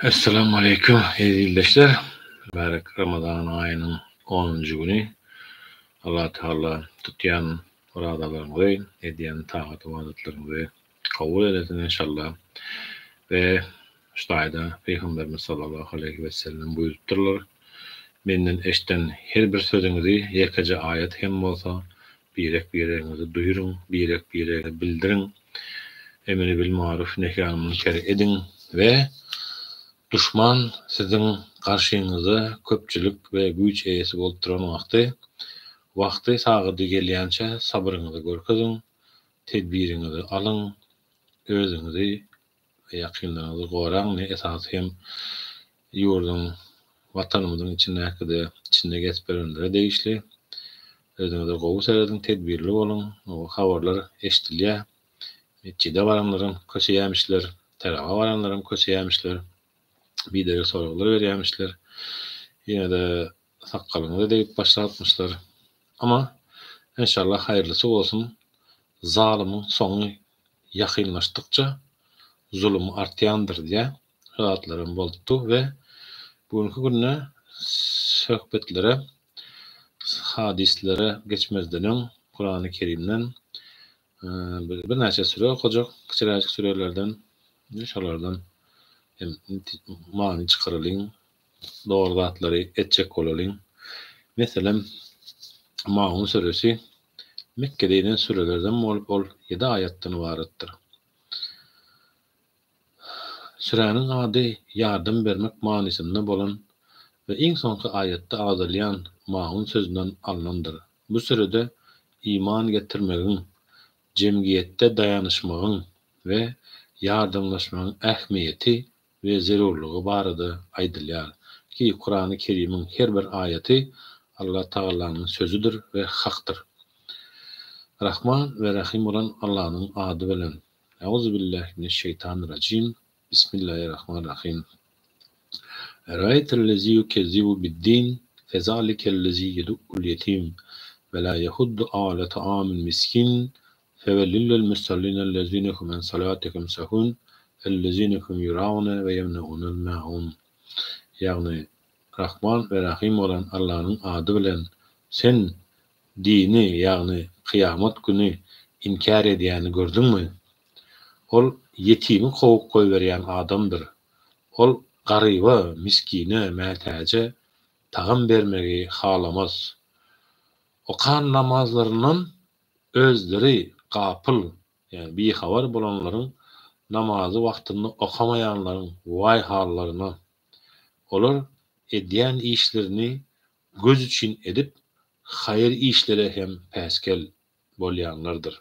Esselamu Aleyküm izleyiciler. Mübarek Ramazan ayının 10. günü Allah Teala tutyan muradalarını ediyen taat ibadetlerini kabul eylesin inşallah. Ve şu ayda Peygamberimiz sallallahu aleyhi ve sellem buyurtturlar. Menden eşten her bir sözüňizi ýerkece ayet hem bolsa birek bireňizi duyurun, birek birege bildirin. Emri bil maruf nehy münker edin ve düşman sizin karşınıza köpçülük ve güç eýesi bolup duran wagty sagydy gelýänçe sabryňyzy görkezin, tedbiriňizi alın, özüňizi we ýakynlaryňyzy goraň. Ne esas hem ýurdun, watanymyzyň içinde geçberendere degişli. Özüňizi gowy seredin, tedbirli bolun. O habarlar eşdilýär. Meçhide baranlaryň köşeýämişler, terawa baranlaryň köşeýämişler. Bir de sorular verýärmişler. Yine de sakkalyňyzy deyip başlatmışlar. Ama inşallah hayırlısı bolsun. Zalymy soňy ýakynlaşdykça zulüm artýandyr diye zatlarym bolupdy we bugünkü günde söhbetlere, hadislere geçmezden Kur'an-ı Kerim'den bir näçe süre okujak, kıçıraçyk sürelerden, şolardan hem many çykarylyň, dogry zatlary etjek bolalyň. Meselem Maun suresi Mekke'de inen sürelerden bolup 7 ayatdan ibaretdir. Sürenin ady ýardym bermek manysynda bolan ve iň soňky ayatda agdalýan Maun sözünden alınandyr. Bu sürede iman getirmegiň, jemgiýetde daýanyşmagyň we ýardymlaşmagyň ähmiýeti we zerurlugy barada aýdylýar ki Kur'an-ı Kerim'iň her bir ayeti Allah Taala'nın sözüdür ve hakdır. Rahman ve Rahim olan Allah'ın adı bilen. Euzubillahimineşşeytanirracim. Bismillahirrahmanirrahim. Eraytellezî yukezzibu biddin fezâlikellezî yed'ul yetim ve lâ yehuddu âle ta'amil miskin fevellillel musallînellezîne hum en salâtihim sahûn ellezîne hum yurâune ve yemneûnel mâ'ûn. Yani Rahman ve Rahim olan Allah'ın adı bilen sen dini yani kıyamet günü inkar edýäni gördün mü? Ol yetimi howuk goýberýän adamdyr. Ol garyba, miskine, mätäje tagym bermegi halamaz. Okan namazlarynyň özleri gapyl, yani bihabar bolanlaryň namazy wagtynda okamaýanlaryň vay hallaryna. Olar edýän işlerini göz için edip hayır işlere hem päskel bolýanlardyr.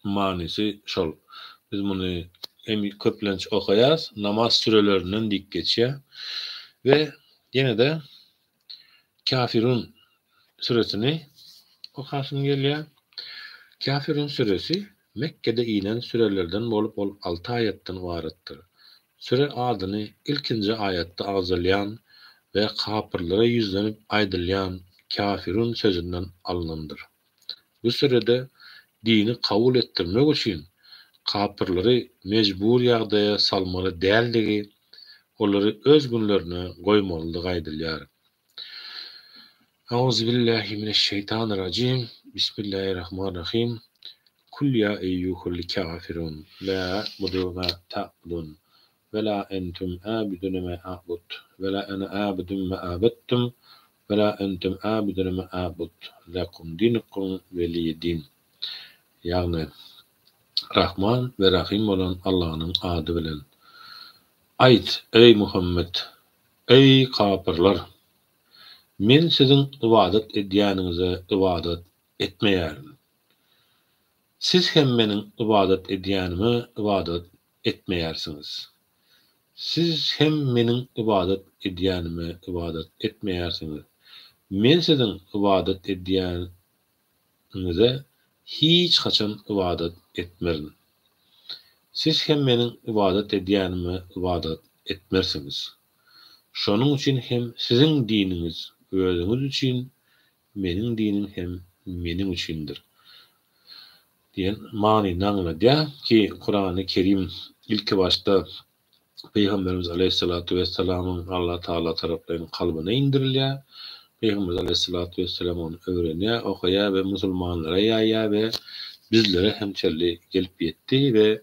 Manysy şol. Biz muny hem köplenç okaýas, namaz sürelerinden dik geçýär ve ýene de Kafirun suresini okasym gelýär. Kafirun suresi Mekke'de inen sürelerden bolup 6 ayatdan ibaretdir. Süre adyny ilkinji ayatda agzalýan ve kapyrlara yüzlenip aýdylýan Kafirun sözünden alınandyr. Bu sürede dini kabul ettirmek üçin kapyrlary mejbur ýagdaýa salmaly däldigi, olary öz günlerine goýmalydygy aýdylýar. Euzubillahimineşşeytanirracim. Bismillahirrahmanirrahim. Kul ya eyyuhel kafirun la a'budu ma ta'budun ve la entum a'budun ma a'bud ve la ana a'budun ma a'badtum ve la entum a'budun ma a'bud lakum dinukum veliyedin. Yani Rahman ve Rahim olan Allah'ın adı bilen. Ayt ey Muhammed, ey kapırlar, men sizin ibadet edýäniňize ibadet etmeýärim. Siz hem menin ibadet edýänime ibadet etmeýärsiňiz. Siz hem menin ibadet edýänime ibadet etmeýärsiňiz. Men sizin ibadet edýäniňize hiç haçan ibadet etmerin. Siz hem menin ibadet edýänime ibadet etmersiňiz. Şonuň üçin hem sizin dininiz özüňiz üçin, menin dinim hem meniň üçindir. Diyen many naňladýar ki Kur'an-ı Kerim ilki başta Peygamberimiz Aleyhissalatu vesselam'ın Allah Taala taraplarının kalbine indirilýär. Peygamberimiz Aleyhissalatu vesselam onu öwrenýär, okuýar we musulmanlara ýaýýar we bizlere hemçelli gelip ýetdi we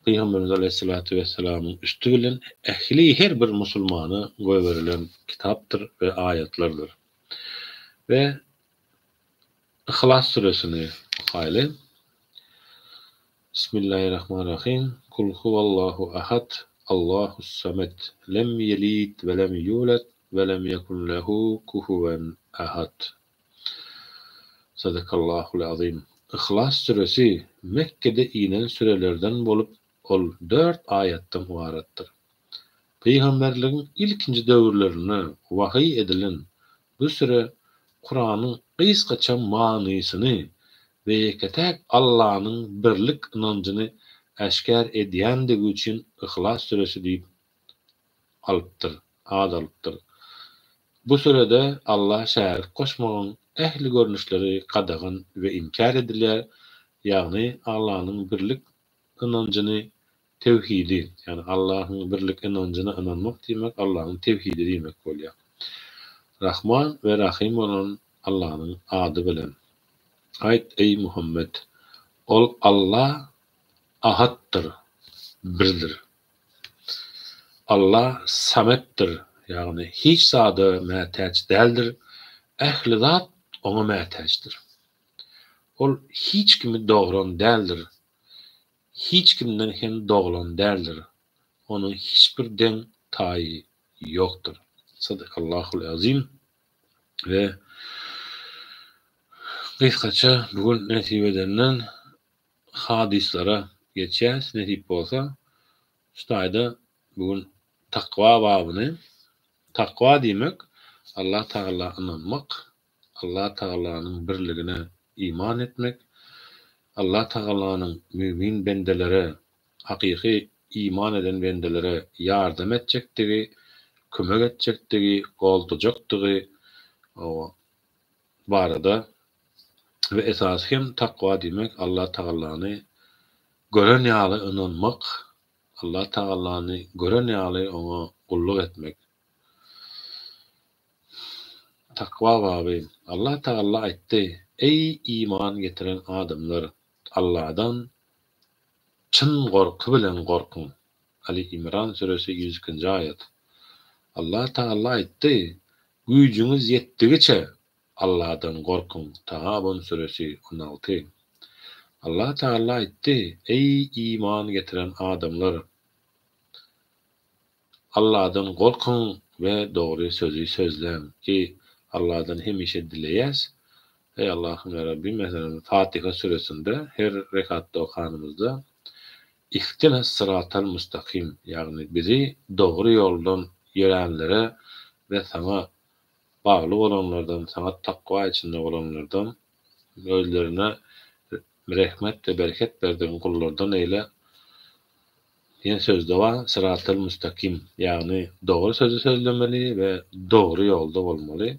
Peygamberimiz Aleyhissalatu vesselam'ın üstü bilen ehli her bir musulmana goýberilen kitaptyr we ayetlerdir. Ve İhlas suresini okaýly. Bismillahirrahmanirrahim. Kul huvallahu ahad. Allahus samed. Lem yelid ve lem yulad ve lem yekun lehu kufuven ahad. Sadakallahul azim. İhlas suresi Mekke'de inen sürelerden bolup ol 4 ayetden ibarettir. Peygamberliğin ilkinci döwürlerine vahiy edilen bu süre Kur'an'ın kıyıskaça manysyny ve yeketek Allah'ın birlik inancını eşkar edýändigi üçin İhlas suresi diýip alypdyr, ad alypdyr. Bu sürede Allah şärik koşmagan ehli görnüşleri kadagan ve inkar edilýär, ýagny Allah'ın birlik inancını tevhidi, yani Allah'ın birlik inancına inanmak diýmek Allah'ın tevhidi diýmek bolýar. Rahman ve Rahim olan Allah'ın adı bilen. Ayt ey Muhammed, ol Allah ahattır, birdir. Allah samettir, yani hiç zada mätäç däldir. Ähli zat ona mätäçdir. Ol hiç kimi dogran däldir. Hiç kimden hem doglan däldir. Onun hiçbir den taýy yoktur. Sadakallahul azim. Ve kıskaça bugün nesip edenden hadislere geçeceğiz. Nesip olsa şuayda bugün takva babını, takva demek Allah Teala'ya inanmak, Allah Teala'nın birligine iman etmek, Allah Teala'nın mümin bendelere, hakiki iman eden bendelere yardım edecekdigi, kömek edecekdigi, goldajaktigi o barada ve esas hem takva demek Allah Teala'nı gören ýaly inanmak, Allah Teala'nı gören ýaly ona kulluk etmek. Takva baby Allah Teala aýtdy: "Ey iman getiren adamlar, Allah'dan çyn gorky bilen gorkun." Ali İmran suresi 100. ayet. Allah Teala aýtdy: "Güýjüňiz ýetdigiçe Allah'dan korkun." Tahabun suresi 16. Allah Teala aýtdy: "Ey iman getiren adamlar, Allah'dan korkun ve doğru sözü sözlen." Ki Allah'dan hemişe dileýäs. Ey Allah'ım ya Rabbi, mesela Fatiha suresinde her rekatta okanımızda İhtinas sıratal mustakim, yani bizi doğru yoldan yörenlere ve sana bağlı olanlardan, sana takva içinde olanlardan, özlerine rahmet ve bereket verdiğin kullardan eyle diyen sözde var. Sıratal mustakim, yani doğru sözü sözlemeli ve doğru yolda olmalı.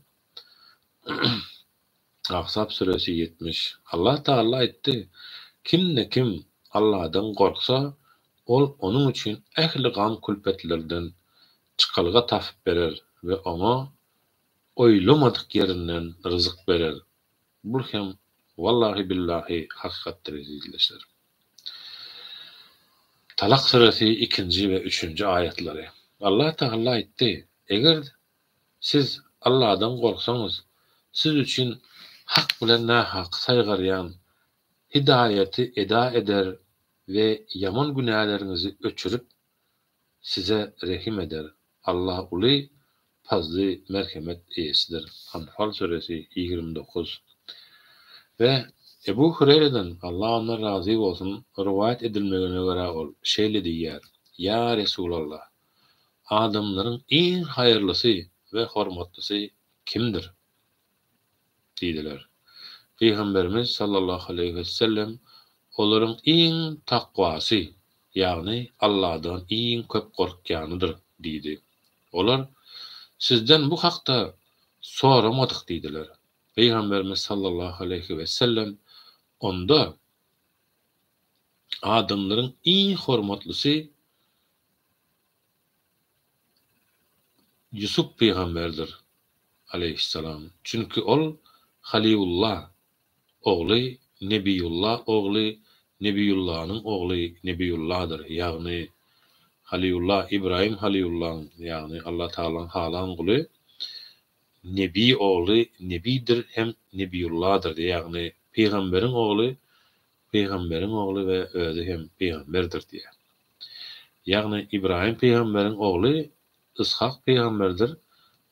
Ahzab suresi 70. Allah Teala etti: kim Allah'dan korksa, ol onun için ehli gam külpetlerden çıkalga tafip berer ve ona oylamadık yerinden rızık berer. Bu hem vallahi billahi hakikattir izleyiciler. Talak suresi 2. ve 3. ayetleri. Allah Teala etti: eger siz Allah'dan korksanız, siz için hak bilen nahak saýgarýan hidayeti eda eder ve yaman günahlarınızı öçürüp size rehim eder. Allah uly fazly merhamet eýesidir. Anfal suresi 29. Ve Ebu Hureyre'den Allah ona razı olsun rivayet edilmegine göre ol şeýle diýär: "Ya Resulallah, adamların en hayırlısı ve hormatlısı kimdir?" diýdiler. Peygamberimiz sallallahu aleyhi ve sellem olaryň en takwasy, ýagny Allah'dan en köp gorkýanydyr diýdi. Olar sizden bu hakda soramadyk diýdiler. Peygamberimiz sallallahu aleyhi ve sellem onda adamların en hormatlysı Yusuf peýgamberdir aleyhisselam. Çünkü ol Halilullah ogly Nebiyullah ogly Nebiyullah'nyň ogly Nebiyullah'dyr. Ýagny Halilullah İbrahim Halilullah ýagny Allah Taala'nın halan guly Nebi ogly Nebidir hem Nebiyullah'dyr. Ýagny peýgamberiň ogly we özü hem peýgamberdir diýär. Ýagny İbrahim peýgamberiň ogly Ishak peýgamberdir.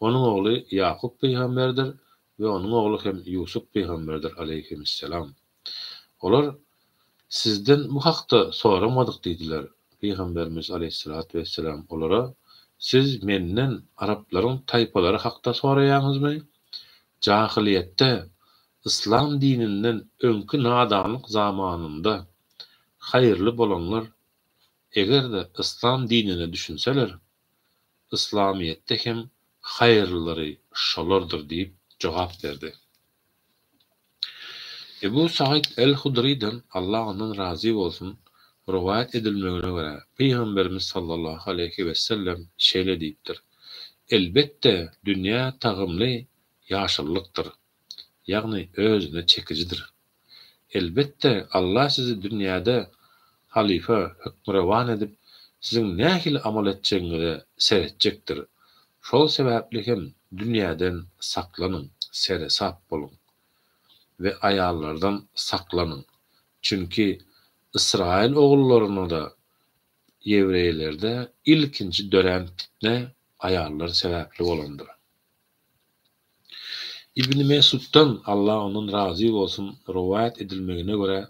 Onuň ogly Yakup peýgamberdir we onuň ogly hem Yusuf peýgamberdir aleyhisselam. Olar sizden bu hakda soramadyk diýdiler. Peýgamberimiz aleyhissalatu vesselam olara siz menden Araplaryň taýpalary hakda soraýaňyzmy? Jahiliýetde İslam dininden öňkü nadanlyk zamanynda haýyrly bolanlar egerde İslam dinine düşünseler İslamiýetde hem haýyrlylary şolardyr diýip jogap berdi. Ebu Said el-Hudri'den Allah ondan razı bolsun rivayet edilmegine göre Peygamberimiz sallallahu aleyhi ve sellem şeýle diýipdir. Elbette dünýä tagymly ýaşyllykdyr. Ýagny özüne çekijidir. Elbette Allah sizi dünýäde halife hükmürewan edip siziň nähili amal etjegiňizi seretjekdir. Şol sebäpli hem dünýäden saklanyň, seresap bolun ve ayallardan saklanın. Çünkü İsrail oğullarına da Yevreylerde ilkinci dönem fitne ayarlar sebäpli bolandyr. İbn Mesud'dan Allah onun razı olsun rivayet edilmegine göre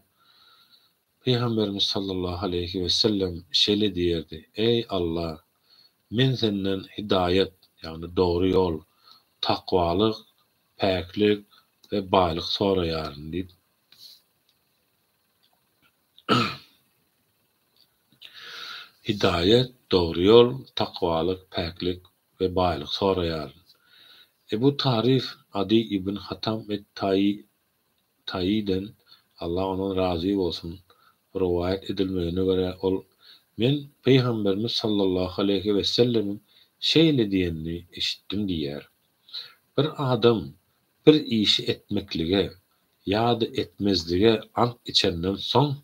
Peygamberimiz sallallahu aleyhi ve sellem şeýle diýerdi: Ey Allah, men senden hidayet, yani doğru yol, takwalyk, päklik ve baýlyk soraýaryn diýip. Hidayet, doğru yol, takwalyk, päklik ve baýlyk soraýaryn. Bu tarif Adi ibn Hatam et Tayyiden Allah ondan razı olsun rivayet edilmegine göre ol men Peygamberimiz sallallahu aleyhi ve sellemin şeýle diýenini eşitdim diýär. Bir adam bir işi etmeklige ýa-da etmezlige ant içenden soň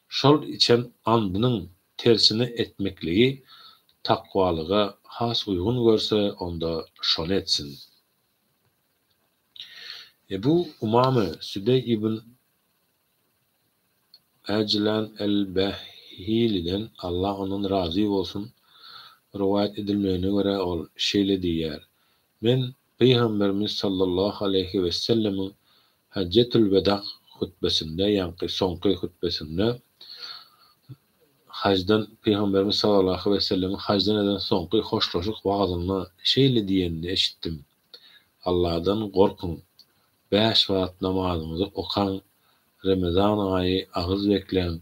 şol içen andynyň tersini etmekligi takwalyga has uygun görse onda şonu etsin. Bu Umame Südey ibn Ajlan el-Bahili'den Allah onun razı olsun rivayet edilmegine göre ol şeýle diýär. Men Peygamberimiz sallallahu aleyhi ve sellemin Haccetul Veda hutbesinde ýa-ni soňky hutbesinde hajdan Peygamberimiz sallallahu aleyhi ve sellemin hajdan eden soňky hoşlaşyk wagzyny şeýle diýenini eşitdim. Allah'dan gorkun. 5 wagt namazyňyzy okan, Ramazan aýy agyz beklen,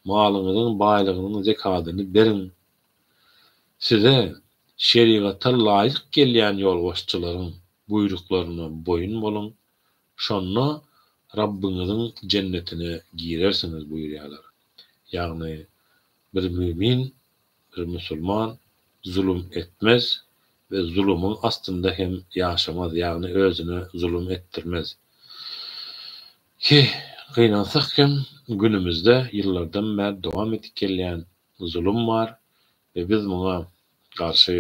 malyňyzyň baýlygynyň zekatyny berin. Size şeriata laýyk gelýän ýolbaşçylaryň buýruklaryna boyun bolun. Şonda Rabbiňiziň jennetine girersiniz buýurýarlar. Ýagny bir mümin, bir musulman zulüm etmez ve zulümün astynda hem ýaşamaz, ýagny özüne zulüm ettirmez. Ki gynansak hem günümizde ýyllardan bäri dowam edip gelýän zulüm bar ve biz muňa garşy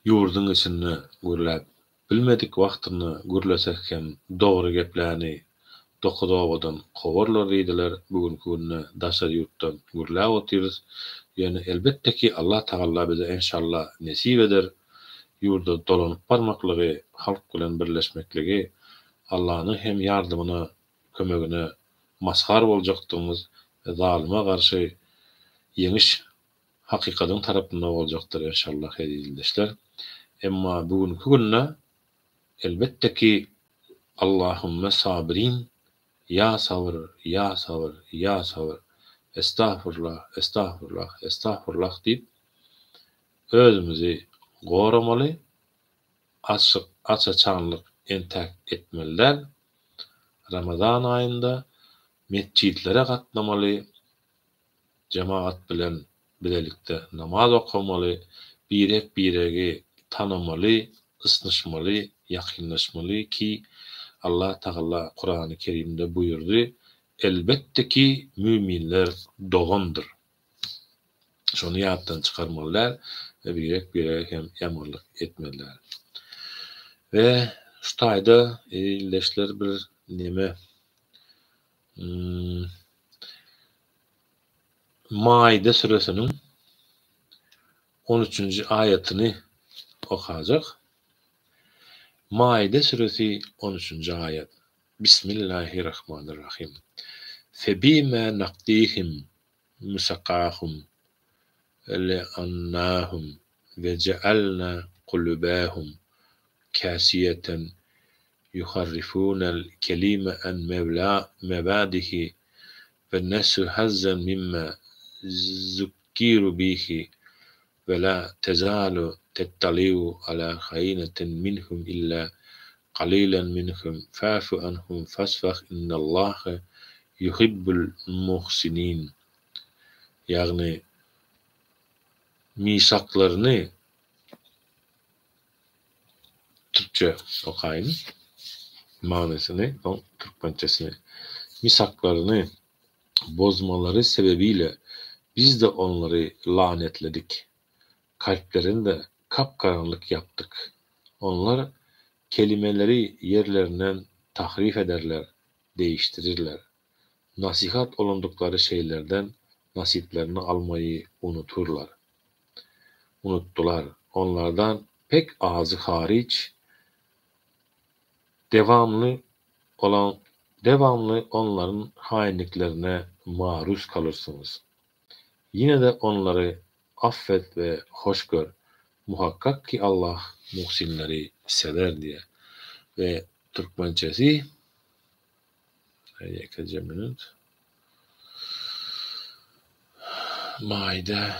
ýurdun içinde gürläp bilmedik wagtyny gürlesek hem dogry gepläni dokudowadan gowarlar diýdiler. Bugünkü günde daşary ýurtdan gürläp otyrys. Yani elbette ki Allah Teala bize inşallah nesip eder. Ýurda dolanyp barmaklygy, halk bilen birleşmekligi, Allah'ın hem yardımına, kömegine mazhar boljakdygymiz ve zalyma garşy yeňiş hakikatyň tarapynda boljakdyr inşallah hezildeşler. Emma bugünkü günde elbette ki Allahümme sabirin, ya sabır, ya sabır, ya sabır. Estağfurullah, estağfurullah, estağfurullah diýip özümizi goramaly, açaçanlyk entek etmeliler. Ramazan aýynda mescitlere gatnamaly, cemaat bilen bilelikde namaz okamaly, birek biregi tanımaly, ısnışmaly, yakınlaşmaly ki Allah Taala Kur'an-ı Kerim'de buyurdu. Elbette ki müminler dogandır. Şonu ýatdan çykarmalylar we birek hem ýamanlyk etmeliler. Ve şu taýda illeşler bir neme Maide suresinin 13. ayetini okuyacak. Maide suresi 13. ayet. Bismillahirrahmanirrahim. Febima naqdihim musaqahum li'annahum ve cealna kulubahum kasiyeten yuharrifunal kelime en mevadihi ve nesu hazzan mimma zukkiru bihi ve la tezalu tettaliu ala khaynatin minhum illa qalilan minhum fa'fu anhum fasfah innallaha yuhibbul muhsinin. Yani misaklarını Türkçe okuyayım. Manasını, Türkçesini. Misaklarını bozmaları sebebiyle biz de onları lanetledik. Kalplerinde kapkaranlık yaptık. Onlar kelimeleri yerlerinden tahrif ederler, değiştirirler. Nasihat olundukları şeylerden nasiplerini almayı unuttular. Onlardan pek azı hariç devamlı onların hainliklerine maruz kalırsınız. Yine de onları affet ve hoş gör. Muhakkak ki Allah muhsinleri sever diye. Ve Türkmencesi Maide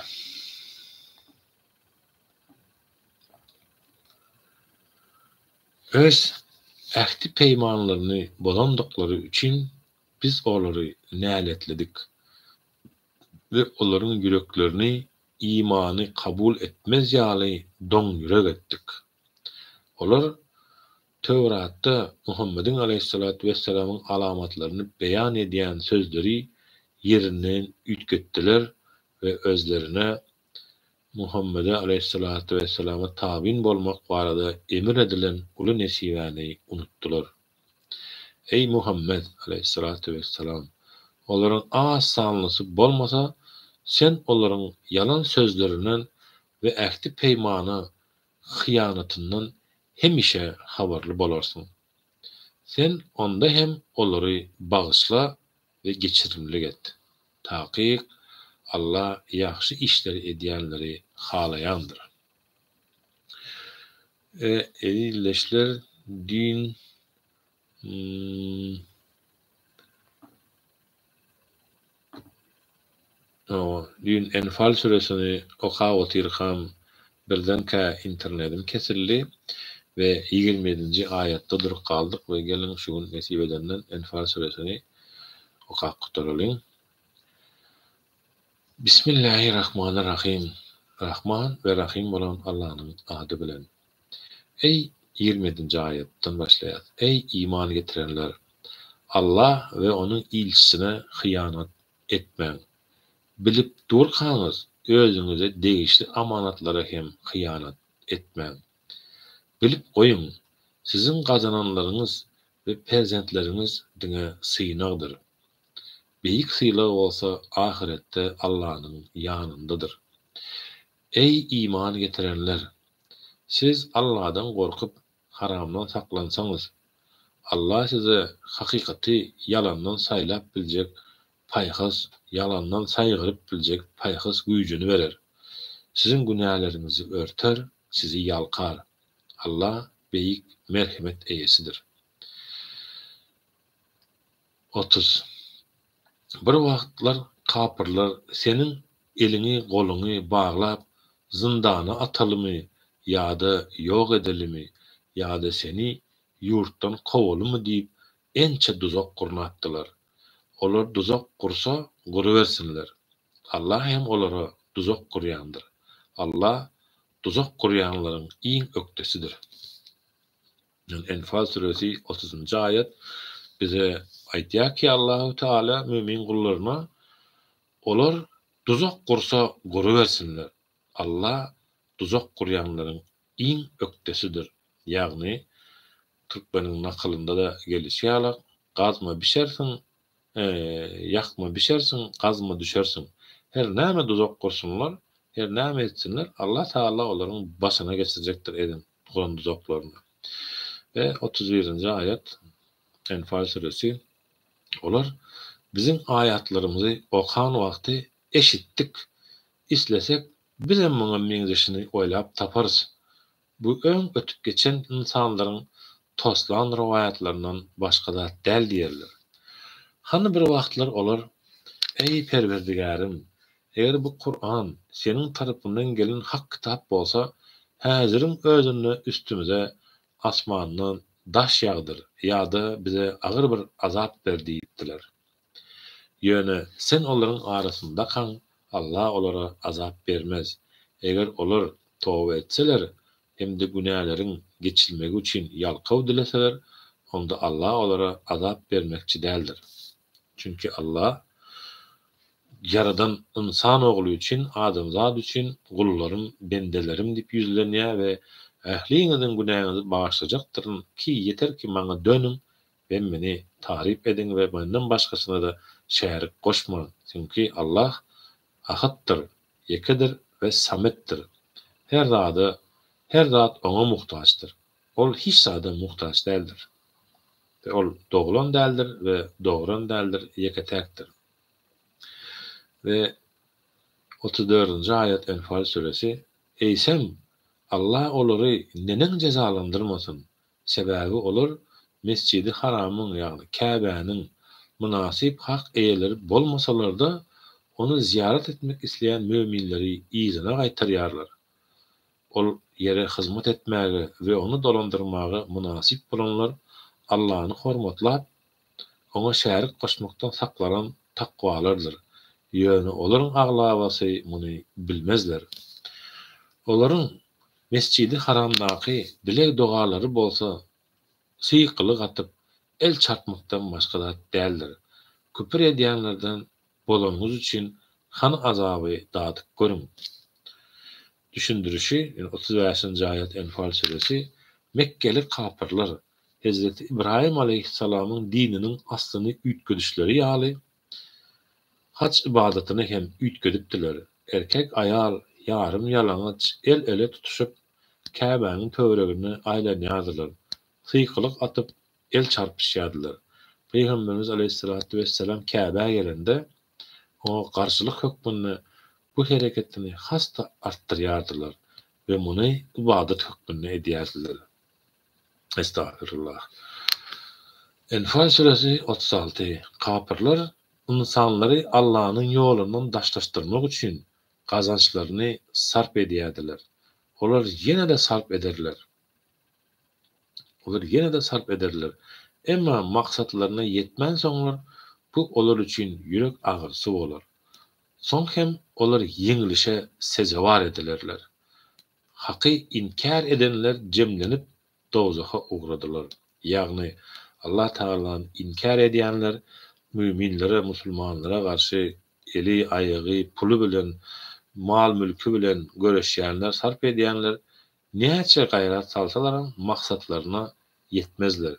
öz ähdi peymanlaryny bozandıkları üçün biz onları näletledik ve onların yüreklerini imanı kabul etmez ýaly doň ýürek etdik. Olar Tevratda Muhammedin aleyhissalatu vesselam'ın alamatlaryny beýan edýän sözleri yerinden ütgetdiler ve özlerine Muhammed'e aleyhissalatu vesselam'a tabin bolmak barada emir edilen ulu nesivani unuttular. Ey Muhammed aleyhissalatu vesselam, onların az sanlısı bolmasa sen onların yalan sözlerinden ve ähdi peymana hıyanatından hemişe habarlı bolarsın. Sen onda hem onları bağışla ve geçirimli et. Taqiq Allah yaxşı işleri edýänleri halayandır. Illeşler din din Enfal suresini okawatirham birden ka internetim kesildi ve 27. ayette durup kaldık ve gelin şu gün nesip edenden Enfal suresini okak kutaralım. Bismillahirrahmanirrahim. Rahman ve Rahim olan Allah'ın adı bilen. Ey 27. ayetten başlayat. Ey iman getirenler! Allah ve onun ilçisine hıyanat etmeyin. Bilip durkanız özünüze değişli amanatlara hem hıyanat etmeyin. Bilip koyun, sizin kazananlarınız ve perzentleriniz dine sığınağıdır. Beyik sıylığı olsa ahirette Allah'ın yanındadır. Ey iman getirenler! Siz Allah'dan korkup haramdan saklansanız, Allah size hakikati yalandan saylap bilecek payhas, yalandan saygırıp bilecek payhas gücünü verir. Sizin günahlarınızı örter, sizi yalkar. Allah beyik merhamet eyesidir. 30. Bir wagtlar kapırlar senin elini golunu bağlap zindana atalymy ýa-da ýok edilimi ýa-da seni yurtdan kowalymy diýip ençe duzak gurnatdylar. Olar duzak kursa guruversinler. Allah hem olara duzak kuryandır. Allah tuzak kuryanlaryň iň öktesidir. Enfal suresi 30-njy ayet bize aýtýar ki Allahu Teala mümin gullaryna olar tuzak kursa guruversinler. Allah tuzak kuryanlaryň iň öktesidir. Ýagny Türkmeniň nakylynda da gelişýär. Gazma bişersiň, ýakma bişersiň, gazma düşersiň. Her näme tuzak kursunlar, her näme etsinler, Allah Taala olaryň başyna geçirecekdir edin kuran tuzaklaryny. Ve 31-nji ayet Enfal suresi olar bizim ayatlarymyzy okan wagty eşitdik. İslesek bizem muňa meňzeşini oýlap taparys. Bu öň ötüp geçen insanlaryň toslan rowayatlaryndan başga da däl diýerler. Hany bir wagtlar olar: "Ey Perwerdigarim, eger bu Kur'an seniň tarapyndan gelen hak kitap bolsa, häzirin özünde üstümize asmandan daş ýagdyr, ýa-da bize agyr bir azap ber" diýipdiler. Ýöne sen olaryň arasynda kaň, Allah olara azap bermez. Eger olar toba etseler, hem de günälerin geçilmegi üçin ýalkaw dileseler, onda Allah olara azap bermekçi däldir. Çünki Allah yaradan insan ogly üçin, adamzat üçin gullarym, bendelerim diýip ýüzlenýär we ähliňizin günäňizi bagyşlajakdyr ki yeter ki maňa dönün we meni taryp edin we menden başgasyna da şärik goşmaň. Çünki Allah ahaddyr, ýekedir we sametdir. Her zat ona muhtaçdyr. Ol hiç zada muhtaç däldir. Ve ol doglan däldir we dogran däldir, ýeketäkdir. Ve 34-nji ayet Enfal suresi: "Eýsem Allah olary nenen cezalandyrmasyn? Sebäbi olar Mescidi Haramyň ýagny Käbäniň münasip hak eýeleri bolmasalarda onu ziyaret etmek isleýän müminleri izine gaýtarýarlar. Ol yere hyzmat etmäge we onu dolandyrmagy münasip bolanlar Allah'ny hormatlap, ona şärik goşmakdan saklanan takwalardyr. Ýöne olaryň aglabasy muny bilmezler. Olaryň Mescidi Haramdaky dilek dogalary bolsa, syýkylyk atyp el çarpmakdan başga da däldir. Küpür edýänlerden bolanyňyz üçin han azaby dadyk görüň." Düşündürüşi 35-nji ayet Enfal suresi: "Mekkeli kapyrlar Hazreti İbrahim aleyhissalamyň dininiň aslyny üýtgüdüşleri ýaly haç ibadetyny hem üýtgedipdiler. Erkek ayal ýarym ýalanyç el ele tutuşyp Käbäniň töweregini aýlanýardylar. Syýkylyk atyp el çarpyşýardylar. Peygamberimiz aleyhissalatu vesselam Käbäge gelende o garşylyk hökmüni bu hereketini hasta arttırýardylar we muny ibadet hökmüne edýärdiler. Estağfirullah. Enfal suresi 36. Kapyrlar insanlary Allah'ın ýolundan daşlaşdyrmak üçin gazançlaryny sarp edýärdiler. Olar ýene de sarp ederler. Emma maksatlaryna yetmän soňlar bu olar üçin ýürek agyrsy bolar. Soň hem olar ýeňilişe sejawar edilerler. Haky inkar edenler jemlenip dozaka ugradylar. Ýagny Allah Taala'ny inkar edýänler müminlere, musulmanlara garşy eli, aýagy, pulu bilen, mal mülkü bilen göreşýänler, sarp edýänler näçe gaýrat salsalar maksatlaryna yetmezler.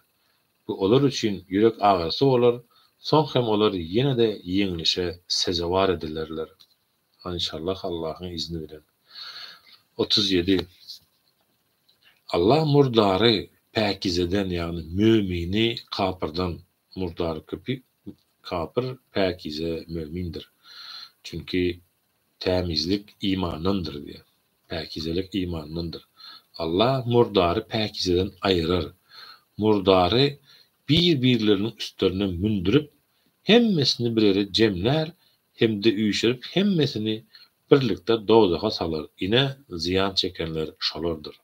Bu olar üçin ýürek agyrsy bolar. Soň hem olar ýene de ýeňilişe sejawar edilerler. İnşallah Allah'ın izni bilen. 37. Allah murdary päkizeden ýagny mümini kapyrdan murdary köpi kapyr päkize mümindir. Çünki temizlik imanındır diye. Päkizelik imanındır. Allah murdary päkizeden aýyrar. Murdary bir-birlerinin üstlerine mündürüp hemmesini bir yere cemler hem de üýşürip hemmesini birlikde dozaka salar. Ine ziyan çekenler şolardyr.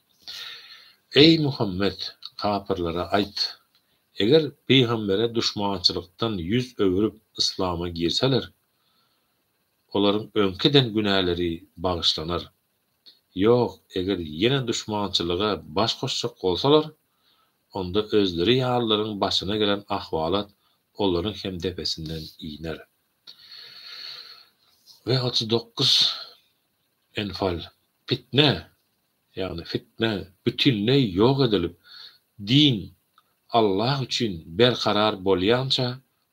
Ey Muhammed, kapyrlara aýt: eger peýgambere düşmançylykdan ýüz öwürüp islama girseler, olaryň öňkeden günäleri bagyşlanar. Ýok, eger ýene düşmançylyga baş goşjak bolsalar, onda özleri ýallaryň başyna gelen ahwalat olaryň hem depesinden iner. Ve 39 Enfal fitne, ýagny fitne bütünleý ýok edilip din Allah üçin berkarar bolýança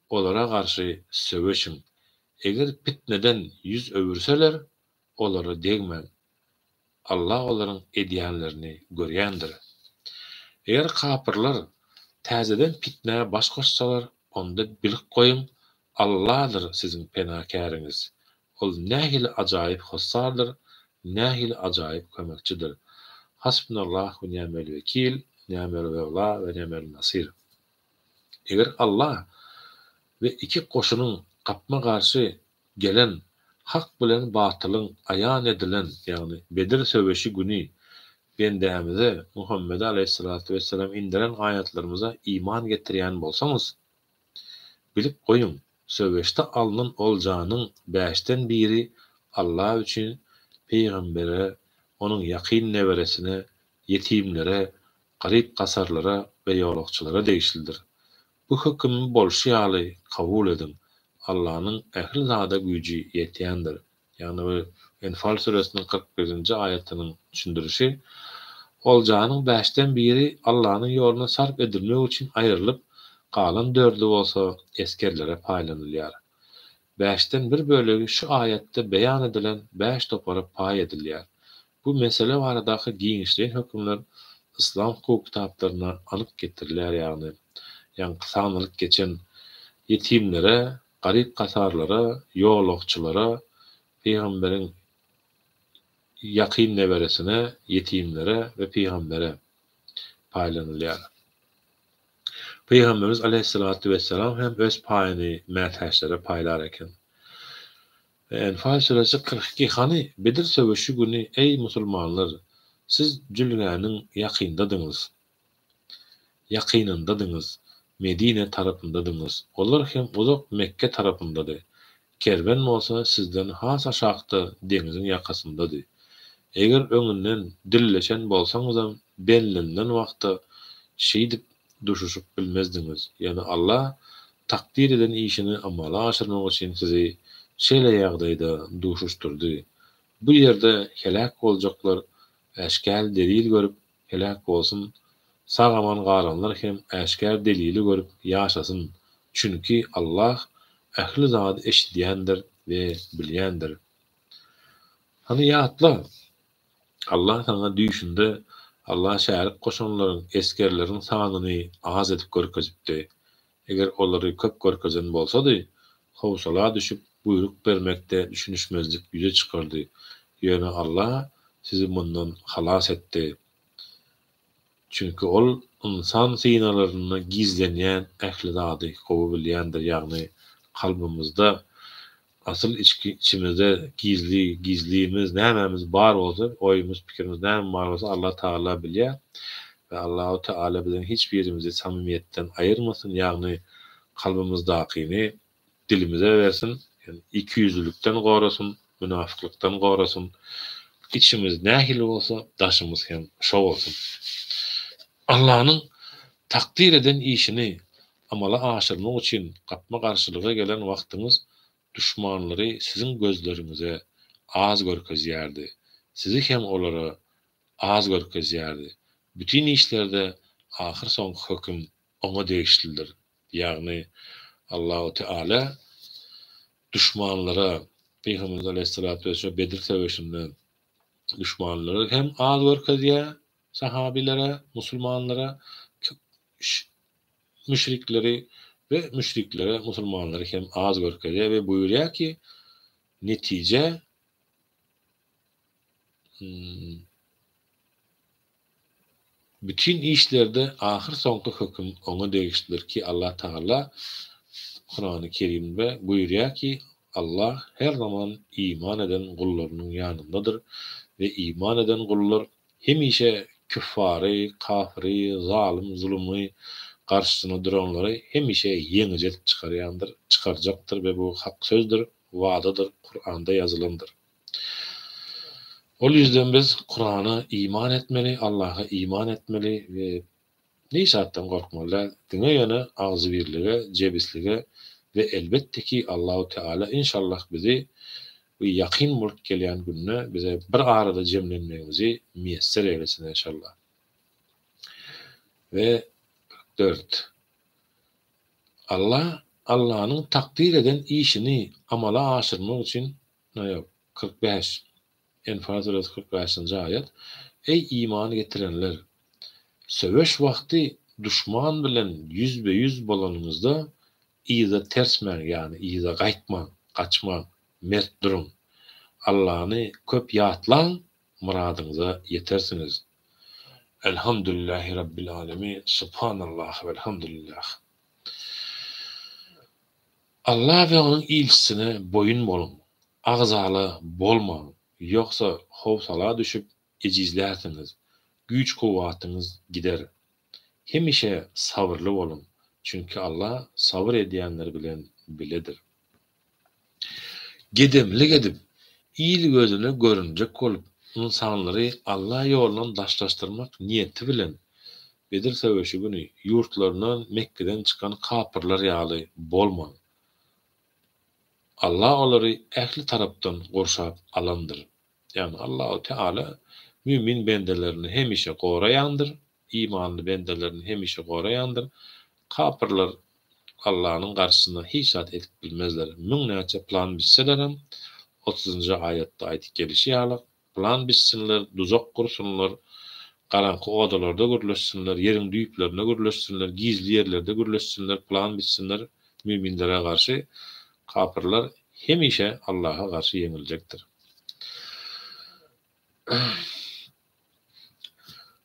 olara garşy söwüşiň. Eger fitneden yüz öwürseler, olara degmeň. Allah olaryň edýänlerini görýändir. Eger kapyrlar täzeden fitnä baş goşsalar, onda bilik goýun, Allah'dır sizin penakäriniz. Ol nähili ajaýyp hossardyr, nähili ajaýyp kömekçidir. Hasbunallahu ve ni'mel vekil, ni'mel mevla ve ni'mel nasir. Eger Allah ve iki koşunun kapma garşy gelen hak bilen batylyň aýan edilen, ýagny Bedir söwüşi güni bendämize Muhammed aleyhissalatu vesselam indiren ayatlarımıza iman getirýän bolsaňyz, bilip goýun, söwüşde alynan oljanyň 5den biri Allah üçin peýgambere, onuň ýakyn neberesine, yetimlere, garyp gasarlara we ýolakçylara degişlidir. Bu hüküm bolşy ýaly kabul edin. Allah'ın ehli zada gücü yetýändir. Ýagny Enfal suresiniň 41-nji aýatynyň düşündirişi, oljanyň 5den biri Allah'ın ýoluna sarf edilmek üçin aýrylyp, galan 4'ü bolsa eskerlere paýlanylýar. 5den bir bölegi şu aýatda beýan edilen 5 topara paý edilýär. Bu mesele baradaky giňişli hökümler İslam hukuk kitaplarına alıp getirilýär, ýagny sanylyk geçen yetimlere, garyp gasarlara, ýolakçylara, peýgamberiň ýakyn neberesine, yetimlere ve peýgambere paýlanylýar. Peýgamberimiz aleyhissalatu vesselam hem öz paýyny mätäşlere paýlar eken. Enfal suresi 42 hani Bedir söwüşi güni ey musulmanlar, siz jülgäniň ýakyndadyňyz. Ýakynyndadyňyz. Medine tarapyndadyňyz. Olar hem uzak Mekke tarapyndadyr. Kerben bolsa sizden has aşakda deňiziň ýakasyndadyr. Eger öňünden dilleşen bolsaňyzam bellinden wagtda şeýdip duşuşup bilmezdiňiz. Ýani Allah takdir eden işini amala aşyrmak üçin sizi şeýle ýagdaýda duşuşturdy. Bu ýerde helak boljaklar äşkär delil görüp helak bolsun. Sagaman galanlar hem äşkär delili görüp ýaşasyn. Çünki Allah ähli zat eşitýändir we bilýändir. Hani ýatla Allah sana düşünde Allah şärik goşanlaryň, eskerleriň sanyny az edip görkezipdi. Eger olary köp görkezen bolsady, howsala düşüp buyruk bermekde düşünüşmezlik ýüze çykardy. Ýöne Allah sizi bundan halas etdi. Çünki ol insan sinalaryny gizlenýän ähli zady gowy bilýändir, ýagny kalbimizde asıl içimizde gizliğimiz nämämiz bar bolsa, oýumuz, pikirimiz näme bar bolsa Allah Taala bilýär we Allahu Taala bilen hiç birimizi samimiýetden aýyrmasyn, ýagny kalbimizdakyny dilimize bersin, ýani ikiyüzlükden gorasyn, münafıklykdan gorasyn. İçimiz nähili bolsa, daşymyz hem şo bolsun. Allah'ın takdir eden işini amala aşyrmak üçin gapma garşylyga gelen wagtyňyz düşmanlary sizin gözlerinize az görkezýärdi. Sizi hem olara az görkezýärdi. Bütün işlerde ahir son hüküm ona degişlidir. Ýagny Allahu Teala düşmanlara, Peygamber aleyhissalatu vesselam Bedir söwüşinde düşmanları hem az görkezýär, sahabilere, musulmanlara, müşrikleri ve müşriklere, musulmanları hem az görkezýär ve buyurýar ki netice bütün işlerde ahir soňky hüküm ona degişlidir ki Allah Taala Kur'an-ı Kerim'de buyurýar ki Allah her zaman iman eden gullarynyň ýanyndadyr ve iman eden gullar hemişe küffary, kafiri, zalim, zulmy karşısına duranları hemişe yeňijelip çıkarjaktır ve bu hak sözdür, wadadyr, Kur'anda yazılandır. O yüzden biz Kur'an'a iman etmeli, Allah'a iman etmeli ve neysatdan korkmalı. Dine yana ağzı birlige, cebislige ve elbette ki Allahu Teala inşallah bizi bu yakin bulup gelen gününe bize bir arada cemlenmemizi müyesser eylesin inşallah. Ve 4. Allah'ın takdir eden işini amala aşırmak için 45. Enfal suresi 45. ayet. Ey iman getirenler! Söveş vakti düşman bilen yüzbe yüz bolanınızda iyize tersmen yani iyize gaytman, kaçman, mert durun. Allah'ını köp yatlan, muradınıza yetersiniz. Elhamdülillahi Rabbil alemin. Subhanallah ve elhamdülillah. Allah ve onun ilçisine boyun bolun. Ağzalı bolmayın. Yoksa hovsala düşüp ecizlersiniz. Güç kuvvetiniz gider. Hemişe sabırlı olun. Çünkü Allah sabır edenleri bilen biledir. Gedemli gedip, iyili gözüne görünecek olup, insanları Allah yolundan daşlaştırmak niyeti bilen, Bedir Söveşi günü yurtlarından Mekke'den çıkan kapırlar yağlı bolman. Allah onları ehli taraftan korşap alandır. Yani Allah-u Teala mümin bendelerini hemişe korayandır, imanlı bendelerini hemişe korayandır. Kapırlar Allah'ın karşısına hiç saat etip bilmezler. Münnäçe plan bitselerem 30. ayette ayet gelişi ýaly. Plan bitsinler, duzak kursunlar, karanky odalarda gürleşsinler, yerin düýplerine gürleşsinler, gizli yerlerde gürleşsinler, plan bitsinler. Müminlere karşı kapırlar hemişe Allah'a karşı yenilecektir.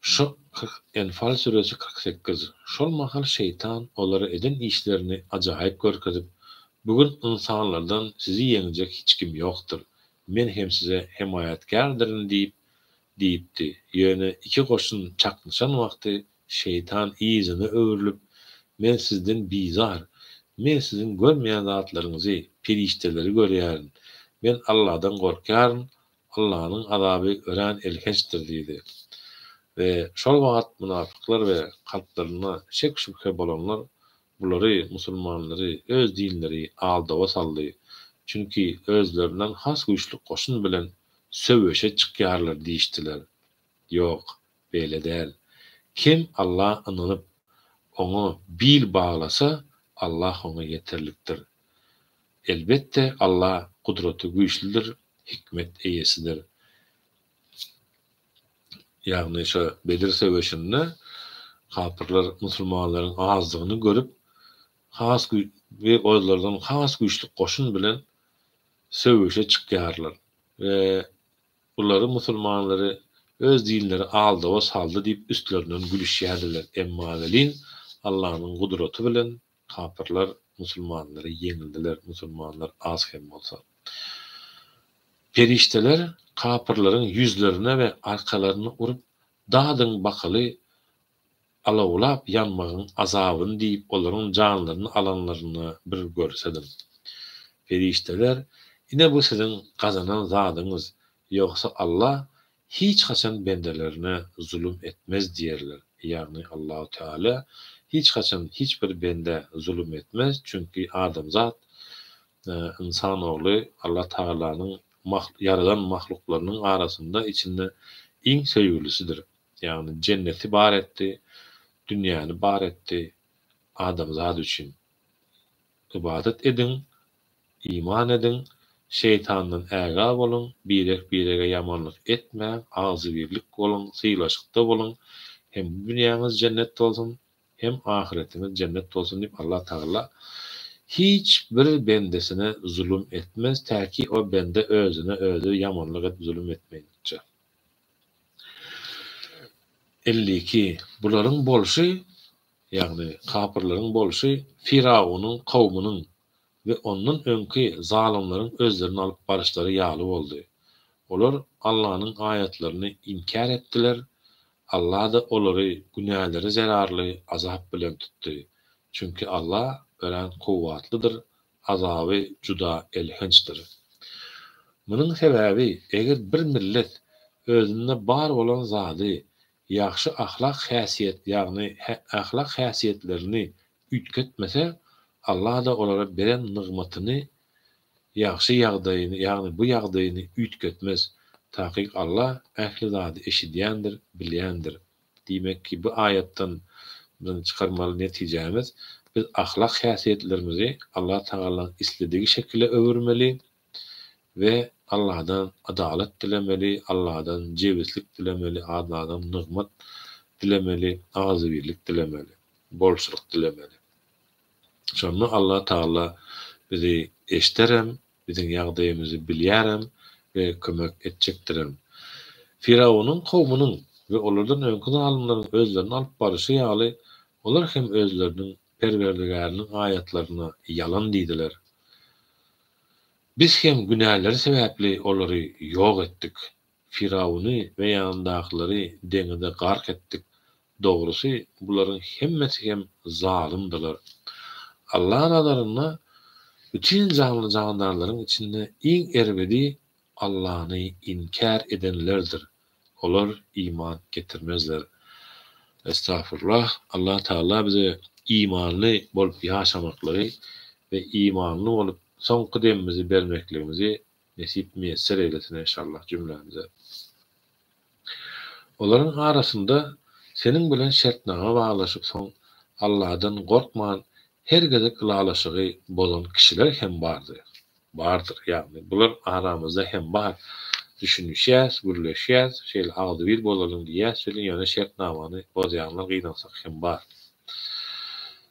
Şu Enfal suresi 48. Şol mahal şeytan onları eden işlerini acayip görkezip, bugün insanlardan sizi yenecek hiç kim yoktur. Men hem size himayetkardyryň deyipdi. Ýöne iki goşun çakmışan wagty şeytan iyizini öwürlüp, men sizden bizar, men sizin görmeýän zatlaryňyzy, perişteleri görýärin. Men Allah'dan gorkýaryn, Allah'ın azaby ören elkençdir diýdi. Ve şol wagt münafıklar ve kalplarına şek şüphe bolanlar bulary musulmanlary öz dinleri aldawa saldy. Çünkü özlerinden has güýçli goşun bilen söwüşe çykýarlar diýişdiler. Ýok, beýle däl. Kim Allah ananyp onu bil bağlasa Allah ona yeterlikdir. Elbette Allah kudreti güýçlidir, hikmet eýesidir. Yani şu Bedir Söweşinde kapırlar musulmanlaryň azdygyny görüp has we gözlerden has güýçli goşun bilen söwüşe çykýarlar we bulary musulmanlary öz dinleri aldywa saldy diýip üstlerinden gülüşýärdiler. Emma welin Allah'ın kudreti bilen kapırlar musulmanlary ýeňildiler. Musulmanlar az hem bolsa. Perişteler kapırlaryň yüzlerine ve arkalarına urup dağdın bakaly alawlap yanmagyň azabyny diýip olaryň janlaryny alanlaryny bir görsedim. Perişteler, ine bu sizin kazanan zadyňyz, ýoksa Allah hiç haçan bendelerine zulüm etmez diýerler. Yani Allah-u Teala hiç haçan hiçbir bende zulüm etmez. Çünkü adamzat, insan oğlu Allah Teala'nın yaradan mahluklarının arasında içinde en sevgilisidir. Yani cenneti bar etti, dünyanı bar etti, adamzat için. İbadet edin, iman edin, şeytandan äga bolun, birege yamanlyk etme, ağzı birlik bolun, sylaşykda bolun. Hem dünýäňiz cennet bolsun, hem ahiretiniz cennet bolsun diýip Allah Taala hiç bir bendesine zulüm etmez. Täki o bende özüne özü yamanlyk edip zulüm etmeýänçe. 52. Bularyň bolşy, yani kapırlaryň bolşy Firawunyň kawmynyň ve ondan öňki zalimlaryň özlerini alyp barışlary ýaly boldy. Olar Allah'ın ayetlerini inkar ettiler. Allah da olary günäleri zararly azap bilen tutdy. Çünkü Allah ören kuvvatlydyr, azaby juda elhençdir. Munyň sebäbi eger bir millet özünde bar bolan zady, ýagşy ahlak häsiýet, ýagny ahlak häsiýetlerini üýtgetmese, Allah da olara beren nygmatyny, ýagşy ýagdaýyny, ýagny bu ýagdaýyny üýtgetmez. Takyk Allah ähli zady eşidýändir, bilýändir. Diýmek ki, bu aýatdan bizden çykarmaly netijemiz, biz ahlak häsiýetlerimizi Allah Taala isledigi şekilde öwürmeli ve Allah'dan adalet dilemeli, Allah'dan cevizlik dilemeli, Allah'dan nıgmat dilemeli, ağzı birlik dilemeli, bolşuluk dilemeli. Şonu Allah Taala bizi eşderem, bizim ýagdaýymyzy bilýärem ve kömek etjekdirem. Firavunun kowmunun ve olardan öňkü zalimlaryň özlerini alyp barışı ýaly, olar hem özleriniň Perwerdigäriniň ayatlaryna yalan diýdiler. Biz hem günahları sebäpli olary ýok etdik. Firawuny we ýandakyları deňizde gark etdik. Dogrusy bularyň hemmesi hem zalimdiler. Allah nazarynda bütün canly jandarlaryň içinde iň erbedi Allah'ny inkar edenlerdir. Olar iman getirmezler. Estağfurullah. Allah Taala bize imanly bolup ýaşamaklary ve imanly bolup soňky demimizi bermekligimizi nesip müýesser eylesin inşallah cümlemize. Olaryň arasynda seniň bilen şertnama baglaşyp soň Allah'dan gorkman her gezek ılalaşygy bolan kişiler hem bardyr. Bardyr ýagny bular aramyzda hem bar. Düşünýäs, gürleşýäs, şeýle agdy bir bolalım diýäs, şeýle ýöne şertnamany bozýanlar gynansak hem bar.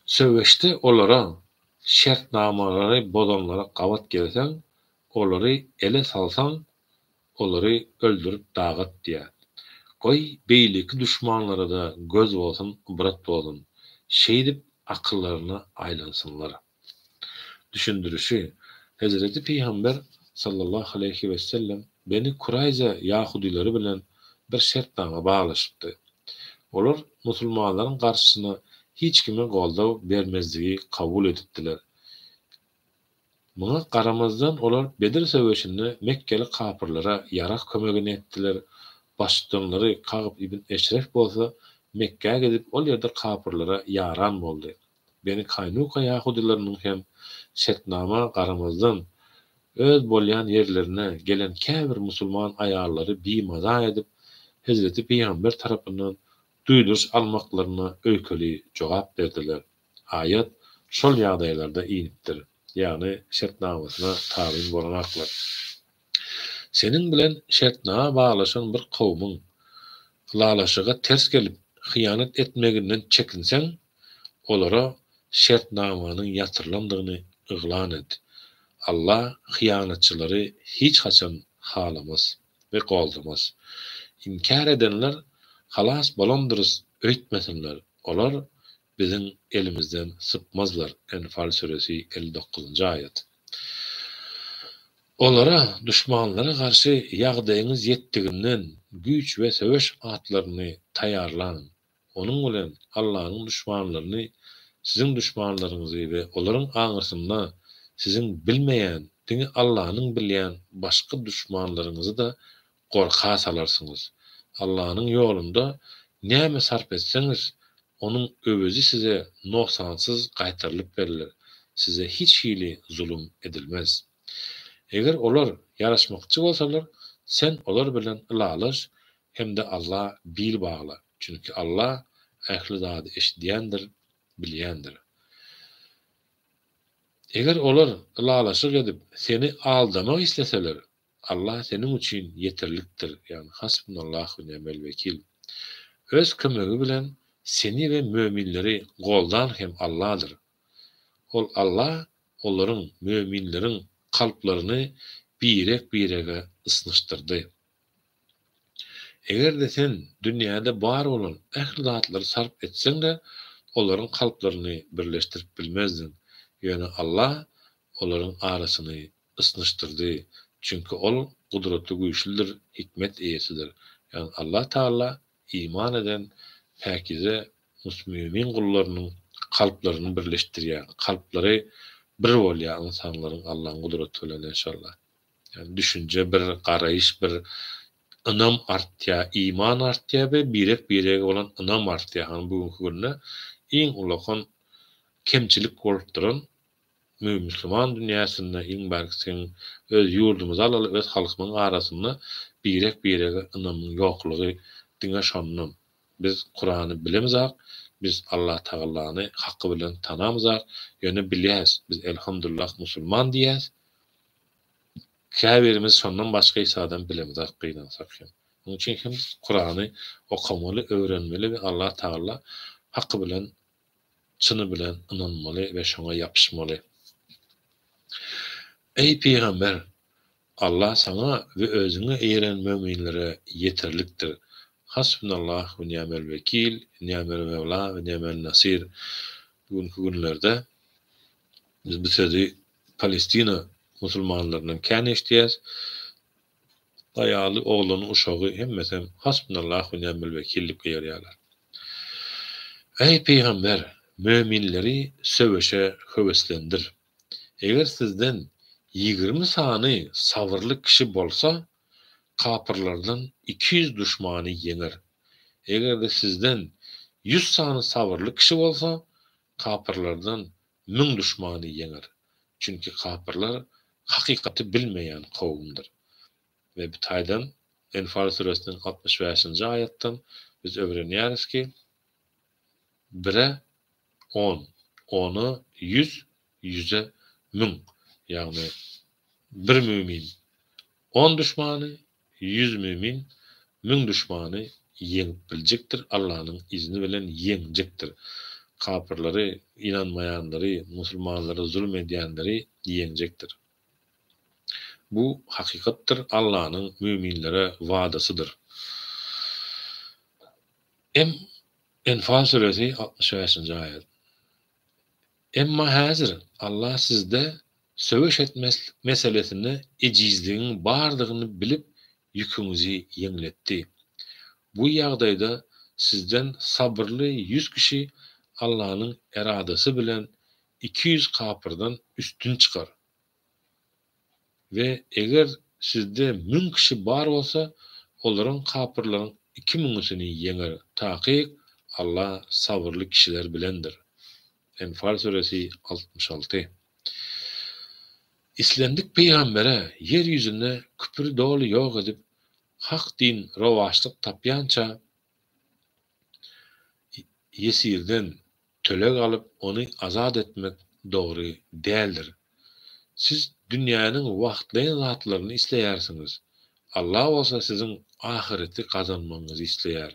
Söwüşde olara şertnamalary bozanlara gawat gelseň, olary ele salsaň, olary öldürüp dagat diýär. Goý beýleki düşmanlara da göz bolsun, ibret bolsun. Şeýdip akyllaryna aýlansynlar. Düşündürüşi Hazreti Peygamber sallallahu aleyhi ve sellem Beni Kurayza Yahudileri bilen bir şertnama baglaşypdy. Olar musulmanlaryň garşysyna hiç kime goldaw bermezligi kabul edipdiler. Muňa garamazdan olar Bedir söwüşinde Mekkeli kapyrlara ýarak kömegini etdiler. Başdanlary Ka'b ibn Eşref bolsa Mekke'ye gidip ol ýerde kapyrlara ýaran boldy. Beni Kaynuka Yahudileriniň hem şertnama garamazdan öz bolýan ýerlerine gelen käbir musulman aýallary bimaza edip Hazreti Peygamber tarapyndan duýduş almaklaryna öýkeli jogap berdiler. Ayat şol ýagdaýlarda inipdir. Ýagny şertnamasyna tabi bolanaklar. Senin bilen şertnama baglaşan bir kowmuň ılalaşyga ters gelip hyýanat etmeginden çekinsen, olara şertnamanyň ýatyrlandygyny yglan et. Allah hyýanatçylary hiç haçan halamaz ve goldamaz. İnkar edenler halas bolandyrys öýtmesinler. Olar bizim elimizden sypmazlar. Enfal suresi 59-njy ayat. Olara düşmanlara karşı ýagdaýyňyz ýetdiginden güç ve söwüş atlaryny taýarlan. Onuň bilen Allah'ın düşmanlaryny, sizin düşmanlaryňyzy we olaryň aňyrsynda sizin bilmeýän, diňi Allah'ın bilýän başga düşmanlaryňyzy da gorka salarsyňyz. Allah'ın ýolunda näme sarp etseňiz, onuň öwüzi size noksansyz gaýtarylyp berilir. Size hiç hili zulüm edilmez. Eger olar ýaraşmakçy bolsalar, sen olar bilen ylalaş, hemde Allah bil bagla. Çünki Allah ähli zady eşidýändir, bilýändir. Eger olar ılalaşyk edip seni aldamak isleseler, Allah senin üçin yeterlikdir. Yani hasbunallahu ve ni'mel vekil. Öz kömegi bilen seni ve müminleri goldan hem Allah'dır. Ol Allah olaryň müminleriň kalplaryny birek-birege ısnıştırdy. Eger de sen dünýäde bar bolan ähli zatlary sarp etseň de olaryň kalplaryny birleşdirip bilmezdin. Yani Allah olaryň arasyny ısnıştırdy. Çünkü ol gudratly güýçlidir, hikmet eýesidir. Yani Allah Taala iman eden päkize mümin gullarynyň kalplaryny birleşdirýär. Kalplary bir bolýan insanlaryň Allah'ın gudraty bilen inşallah. Yani düşünce bir, garaýyş bir, ınam artýa, iman artýa we birek bolan ınam artýa. Hani bugünkü günde iň ulakon kemçilik bolup duran Müslüman dünýäsinde iň berksin öz ýurdumyza alaly öz halkymyň arasynda birek ynamyň ýoklugy diňe şondan. Biz Kur'any bilemizak, biz Allah Taalany haqqy bilen tanamazak, ýöne bilýäs. Biz elhamdülillah musulman diýäs. Käbirimiz şondan başga isadan bilemizak gynansak. Onuň üçin hem Kur'any okamaly, öwrenmeli we Allah Taala haqqy bilen çyny bilen inanmaly we şoňa ýapyşmaly. Ey Peygamber, Allah sana ve özüne eýeren möminlere yeterlikdir. Hasbunallah ve ni'mel vekil, ni'mel mevla ve ni'mel nasir. Bugünkü günlerde biz bu sözü Palestina musulmanlarından kän eşdiýäs. Daýaly oğlany uşagy hemmesem hasbunallah ve ni'mel vekil diýip ýerýärler. Ey Peygamber, möminleri söweşe höweslendir. Eger sizden 20 sany sabırlı kişi bolsa, kapırlardan 200 düşmanı yener. Eger de sizden 100 sany sabırlı kişi bolsa, kapırlardan 1000 düşmanı yener. Çünkü kapırlar hakikati bilmeyen kavimdir. Ve bu taýdan Enfal suresinin 65. ayetden biz öwrenýäris ki 1'e 10, 10'a 100, 100'e 1000. Yani bir mümin 10 düşmanı, 100 mümin 1000 düşmanı yeňip biljekdir. Allah'ın izni bilen yeňjekdir. Kapırları, inanmayanları, musulmanlara zulmediyenleri yeňjekdir. Bu hakikattir. Allah'ın müminlere vaadasıdır. Enfal suresi 65. ayet. Emma häzir Allah sizde söweş etmez meselesinde ecizliğin bardığını bilip yükünüzü yeňletdi. Bu ýagdaýda sizden sabırlı 100 kişi Allah'ın eradası bilen 200 kapırdan üstün çıkar. Ve eger sizde 1000 kişi bar olsa, olaryň kapırlaryň 2000'sini yeňer. Taýyk Allah sabırlı kişiler bilendir. Enfal suresi 66. İslendik peýgambere yer ýüzünde küpür dolu ýok edip hak din rowaşlyk tapýança yesirden tölek alıp onu azad etmek doğru değildir. Siz dünyanın wagtlaýan zatlaryny isleýärsiňiz. Allah olsa sizin ahireti kazanmanızı isleýär.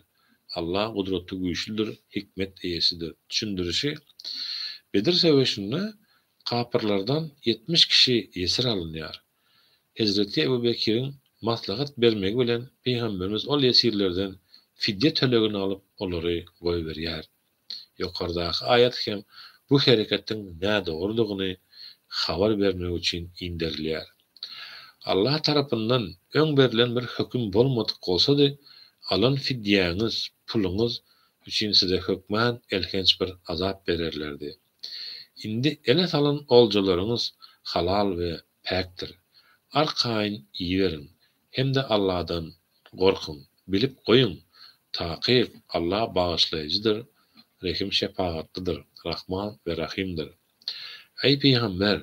Allah gudratly güýçlidir, hikmet eýesidir. Düşündirişi Bedir söweşinde kapırlardan 70 kişi esir alınýar. Hazreti Ebu Bekir'in maslahat bermegi bilen Peygamberimiz ol esirlerden fidye tölegini alıp olary goýberýär. Ýokardaky ayat hem bu hereketden näde dogrudygyny habar bermek üçin indirilýär. Allah tarapyndan öň berilen bir höküm bolmadyk bolsa-da, alan fidýäňiz, puluňyz üçin size hökmän elkenç bir azap bererlerdi. Indi ele salan oljalaryňyz halal we päkdir. Arkaýyn iýerin. Hem de Allah'dan gorkun, bilip goýun. Taýyk Allah bagyşlaýjydyr, rehim şefaatlydyr, Rahman we Rahimdir. Ey Peygamber,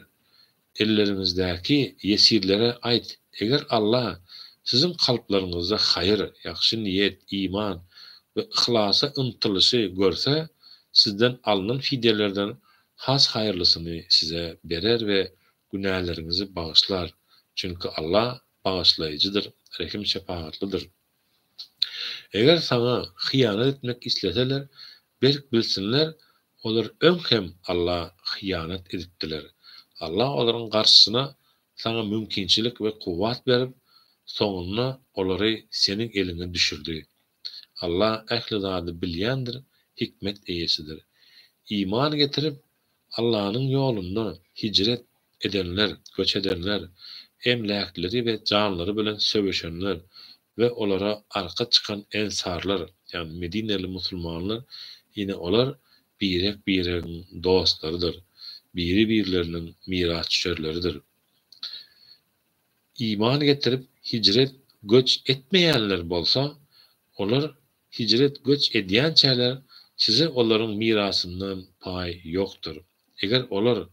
ellerinizdäki yesirlere aýt, eger Allah sizin kalplaryňyzda haýyr, ýaxşy niýet, iman we ihlasy yntylyşy görse, sizden alınan fidyelerden has haýyrlysyny size berer we günählerinizi bagyşlar. Çünkü Allah bagyşlaýjydyr, rehim şefaatlydyr. Eger sana hıyanet etmek isleseler, berk bilsinler, olar öňhem Allah hıyanet edipdiler. Allah olaryň garşysyna sana mümkinçilik we kuwwat berip, soňuna olary seniň eline düşürdi. Allah ähli zady bilýändir, hikmet eýesidir. İman getirip Allah'ın ýolunda hicret edenler, göç edenler, emlakleri ve canları bilen söweşenler ve olara arka çıkan ensarlar, yani Medineli musulmanlar, yine olar birek dostlarıdır. Biri birlerinin miras düşerleridir. İman getirip hicret göç etmeýänler bolsa, olar hicret göç edýänçäler size olaryň mirasyndan pay ýokdur. Eger olar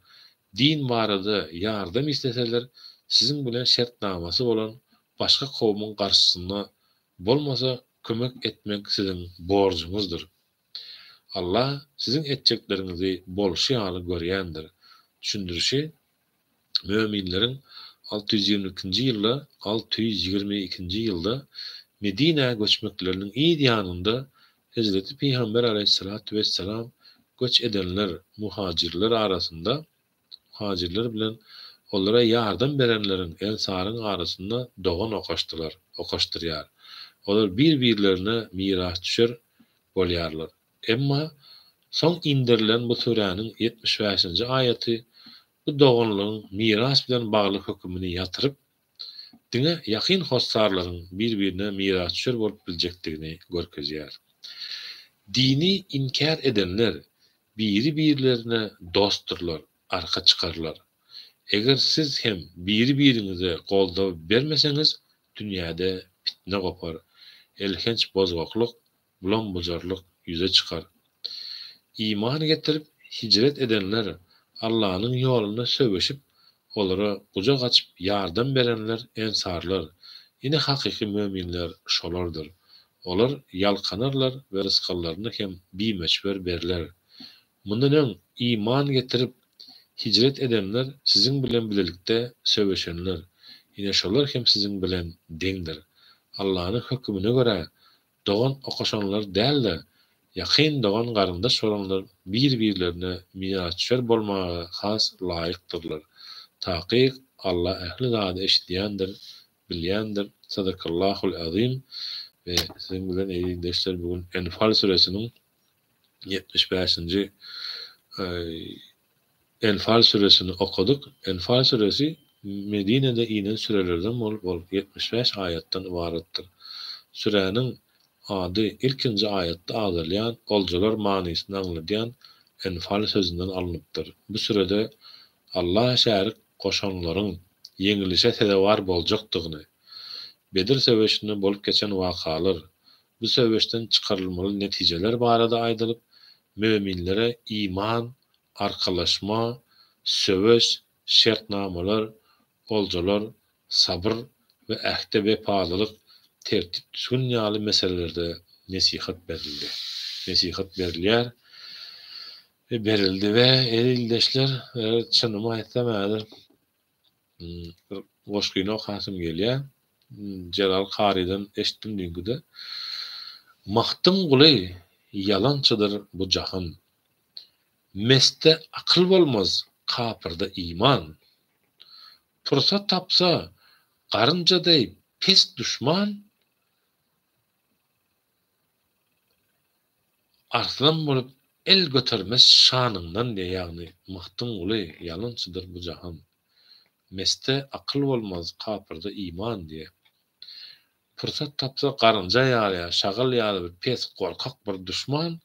din barada ýardam isteseler, sizin bilen şertnamasy bolan başga kowmyň garşysynda bolmasa kömek etmek sizin borjunuzdur. Allah sizin etjeklerinizi bolşy ýaly görýändir. Düşündirişi möminleriň 622-nji ýylda 622-nji ýylda Medine göçmeklerinin ýanynda Hazreti Peygamber aleyhissalatu vesselam göç edenler, muhacirler arasında muhacirler bilen onlara ýardam berenlerin ensaryň arasında dogan okaşdyrýar. Olar bir-birlerine miras düşer bolýarlar. Emma soň indirilen bu surenin 75-nji aýaty bu doganlygyň miras bilen bagly hökmüni ýatyryp, dine ýakyn hossarlaryň bir-birine miras düşer bolup biljekdigini görkezýär. Dini inkar edenler biri-birlerine dostdurlar, arka çıkarlar. Eger siz hem biri-birinize goldap bermeseňiz, dünýäde fitne gopar, elhenç bozgoklyk, bulan bujarlyk ýüze çykar. İman getirip hicret edenler Allah'ın ýolunda söwüşip, olara gucak açyp ýardam berenler ensarlar, ine hakyky möminler şolardyr. Olar ýalkanarlar we rızkallaryny hem bimeçber berler. Mundan iman getirip hicret edenler sizin bilen bilelikde söwüşenler. Ine şolar hem sizin bilen deňdir. Allah'ın hökmüne göre dogan okaşanlar däldi. Ýakyn dogan garyndaş bolanlar bir-birlerine miras düşer bolmaga has laýykdyrlar. Taqiq Allah ähli zady eşitýändir, bilýändir. Sadakallahul azim. Ve sizin bilen eýildeşler bugün Enfal suresinin 75-nji Enfal suresini okuduk. Enfal suresi Medine'de inen sürelerden bol 75 ayetden ibarettir. Sürenin adı ilkinci ayette ağırlayan olcular manisini anlayan Enfal sözünden alınıptır. Bu sürede Allah şärik koşanların yeňilişe tedewar boljakdygyny, Bedir söwüşinde bolup geçen wakalar, bu söwüşden çykarylmaly netijeler barada aýdylyp, möminlere iman, arkalaşma, söwüş, şertnamalar, oljalar, sabr we ähde wepalylyk tertip düşkün meselelerde nesihat berildi. Nesihat berilýär ve berildi ve erildeşler çynymy aýtsamädir. Goşgyny okasym gelýär. Celal Qari'den eşitdim diňkide. Mahtym guly yalançydyr bu jahan. Meste akıl bolmaz, kapırda iman. Fursat tapsa, garynjaday pes düşman, arslan bolup el götermez şanından diye, yani mahtym guly yalançydyr bu jahan. Meste akıl bolmaz, kapırda iman diye. Fursat tapsa garynja ýaly, şagyl ýaly bir pes gorkak bir düşman,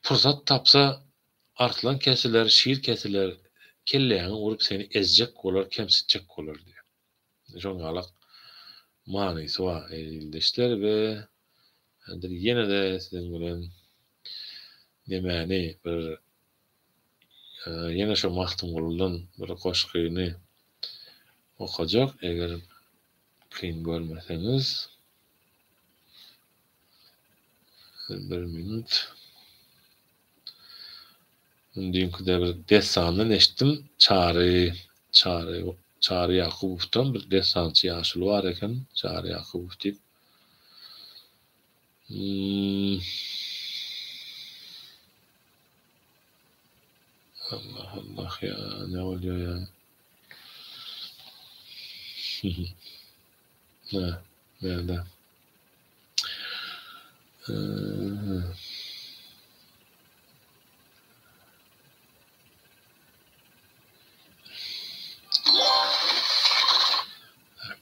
fursat tapsa artlan kesiler, şiir kesiler, kelleğini urup seni ezecek bolar, kemsitecek bolar diye. Şoňalak manysy var eýildeşler we ýene de sizin bilen nemäni bir ýene şo mahtym boldan bir goşgyny okajak eger kyn görmeseňiz. Bir minut. Diňki de bir desandan eşitdim. Çary Ýakubowdan bir desançy ýaşuly bar eken. Çary Ýakubow diýip. Allah Allah ya, ne oluyor ya? Nerede?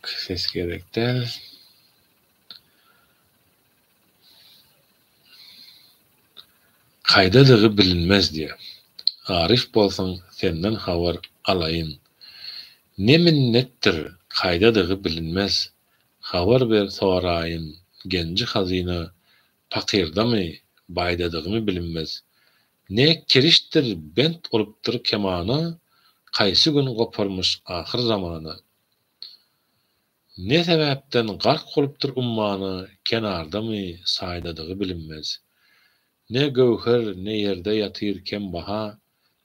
Ses gerekler. Kaydadığı bilinmez diye. Arif bolsaň senden habar alayın. Ne minnettir kaydadığı bilinmez. Habar ber soraýyn, genji hazina pakyrdamy, baýdadygymy bilinmez. Ne kirişdir bent olupdyr kemana, kaýsy gün goparmyş ahyr zamana. Ne sebäpden gark bolupdyr ummany, kenardamy, saýdadygy bilinmez. Ne gowher ne ýerde ýatyr kem baha,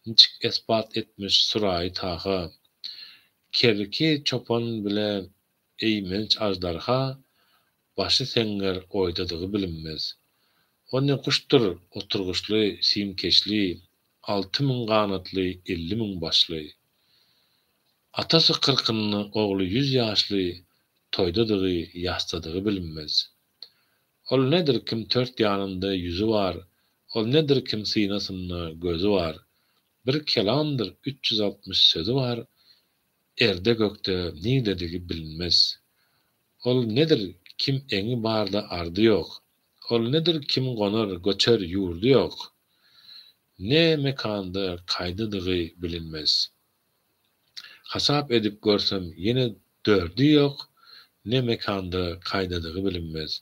niçik esbat etmiş süraý taha. Kerki çopan bilen eýmenç ajdarha, başy seňger oýdadygy bilinmez. O ne kuşdur, oturguşly, simkeşli, 6000 ganatly, 50.000 başly. Atasy 40-ny, ogly 100 ýaşly, toýdadygy, ýastadygy bilinmez. Ol nedir kim 4 ýanynda ýüzi var, ol nedir kim synasynda gözü var. Bir kelamdyr 360 sözü var, erde gökde nidedigi bilinmez. Ol nedir kim eňi barda ardy ýok, ol nedir kim gonar göçer ýurdy ýok. Ne mekanda kaýdadygy bilinmez. Hasap edip görsem yine dördü ýok, ne mekanda kaýdadygy bilinmez.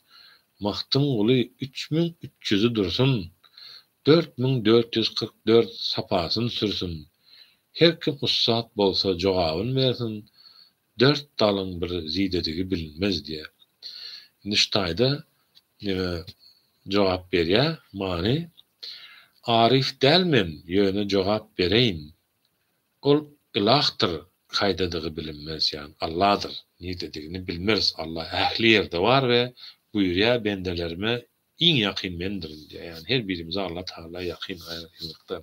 Mahtym guly 3300'ü dursun, 4444 sapasyn sürsün. Her kim ussat bolsa jogabyn bersin, 4 dalyň bir zidedigi bilinmez diye. Niştaýda jogap berýär, many arif dälmen, ýöne jogap bereýin. Ol ilahtyr, kaýdadygy bilinmez, ýani Allah'dır. Nidedigini bilmez. Allah ähli ýerde var we buyurýar bendelerime iň ýakyn mendir diye. Yani her birimize Allah Taala ýakyn aýrylykda.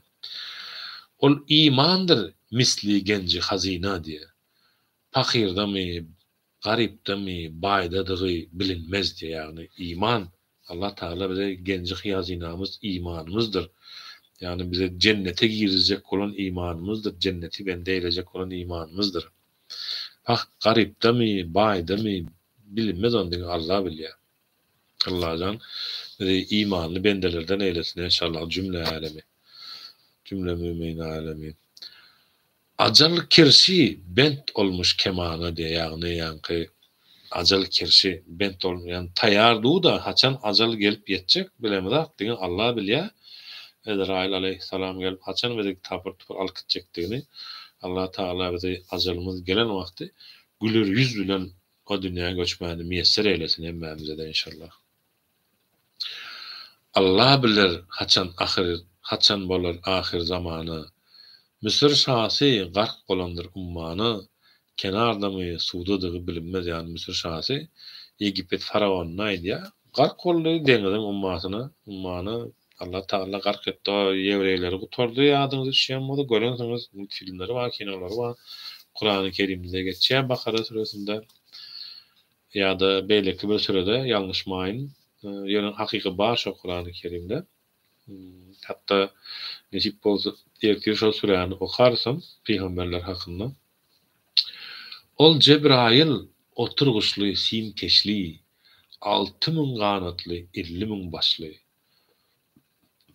Ol imandyr misli genji hazina diye. Pakyrdamy, garipdamy, baýdadygy bilinmez diye. Yani iman Allah Taala bize genji hazinamız imanımızdır. Yani bize cennete girecek olan imanımızdır. Cenneti bende eylecek olan imanımızdır. Pak garipdamy, baýdamy bilinmez ondan Allah bilýär. Allah'dan imanlı bendelerden eylesin inşallah cümle alemi. Cümle mümin alemi. Acal kirşi bent olmuş kemana diye yani acal kirşi bent olmayan tayardığı da haçan acal gelip yetecek bilemezak diye Allah bilýär. Ezrail aleyhisselam gelip haçan bizi tapır tupur alıp gidecektiğini Allah Teala bize ajalımız gelen vakti gülür yüz bilen o dünyaya göçmeni müyesser eylesin emmemize de inşallah. Allah bilir haçan bolar ahir zamanı. Müsir şahsi gark bolandır ummanı, kenardamy, suwdadygy bilinmez yani Müsir şahsi Egipet faraonuna aýdýar. Gark boldy deňiziň ummanı Allah Taala gark etdi, ýewreýleri gutardy, ýadyňyza düşýän bolsa görensiňiz filmleri var, kinolary var. Kur'an-ı Kerim'de geçýär Bakara suresinde ýa-da beýleki bir surede ýalňyşmaýyn. Ýöne hakyky bar şo Kur'an-ı Kerim'de. Hatta nesip bolsa erkir şo surany okarsam peýgamberler hakynda. Ol Cebrail oturguşly, simkeşli, 6000 ganatly, 50.000 başly.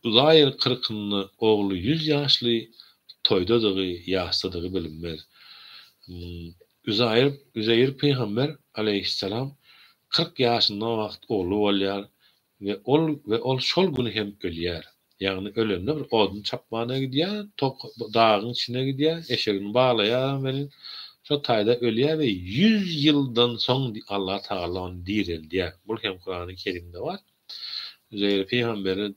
Uzaýyr 40-ny, ogly 100 ýaşly, toýdadygy, ýastadygy bilinmez. Üzeyr peýgamber aleyhisselam 40 ýaşynda wagt ogly bolýar we ol şol güni hem ölýär. Ýagny ölende bir odun çapmana gidýär, dagyň içine gidýär, eşegini baglaýar bilen şo taýda ölýär we 100 ýyldan soň Allah Taala onu dirildiýär. Bu hem Kur'an-ı Kerim'de var. Üzeyr peýgamberi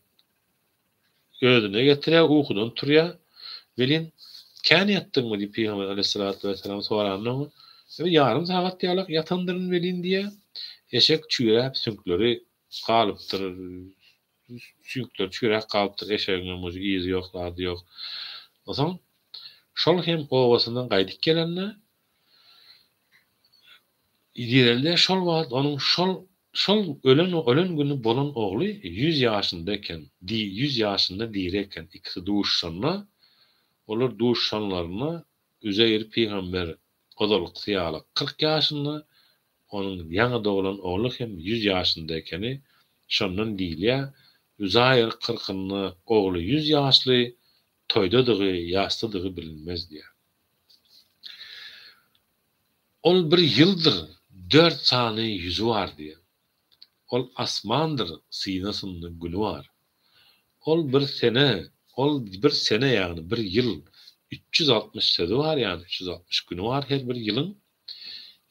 gözüne getirýär, uykudan turýar. Welin kän ýatdyňmy diýip Peýgamber aleyhissalatu vesselam sorandyň. Yarım saat diýerler ýatandyryn welin diýe. Eşek çüýräp sünkleri galypdyr. Sünkler çüýräp galypdyr. Eşegiň muzy izi ýok, zady ýok. Oson şol hem owasyndan gaýdyp gelende diýerler şol wagt onuň şol ölen günü bolan ogly 100 ýaşyndaken, 100 ýaşynda diýerken ikisi duşşanla olar duşşanlaryna Üzeyr peýgamber odalyk ýaly 40 ýaşynda onuň ýaňy doglan ogly hem 100 ýaşynda ekeni şondan diýilýär. Üzeyr 40-ny ogly 100 ýaşly, toýdadygy, ýastadygy bilinmez diýär. Ol bir ýyldyr 4 sany yüzü var diye. Ol asmandır, sinasynda günü var. Ol bir sene yani bir yıl 360 sözü var yani 360 günü var her bir yılın.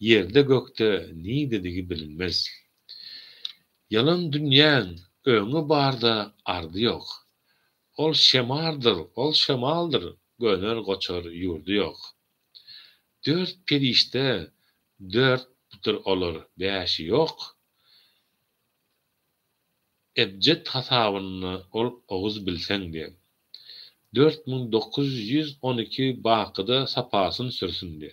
Yerde gökte ni dedigi bilinmez. Yalan dünýäň öňü barda ardy ýok. Ol şemaldır, göner goçar ýurdy ýok. 4 perişte 4 butur olur, 5'i ýok. Ebced hasabyny ol oguz bilseň diýe. 4912 bakyda sapasyn sürsin diýe.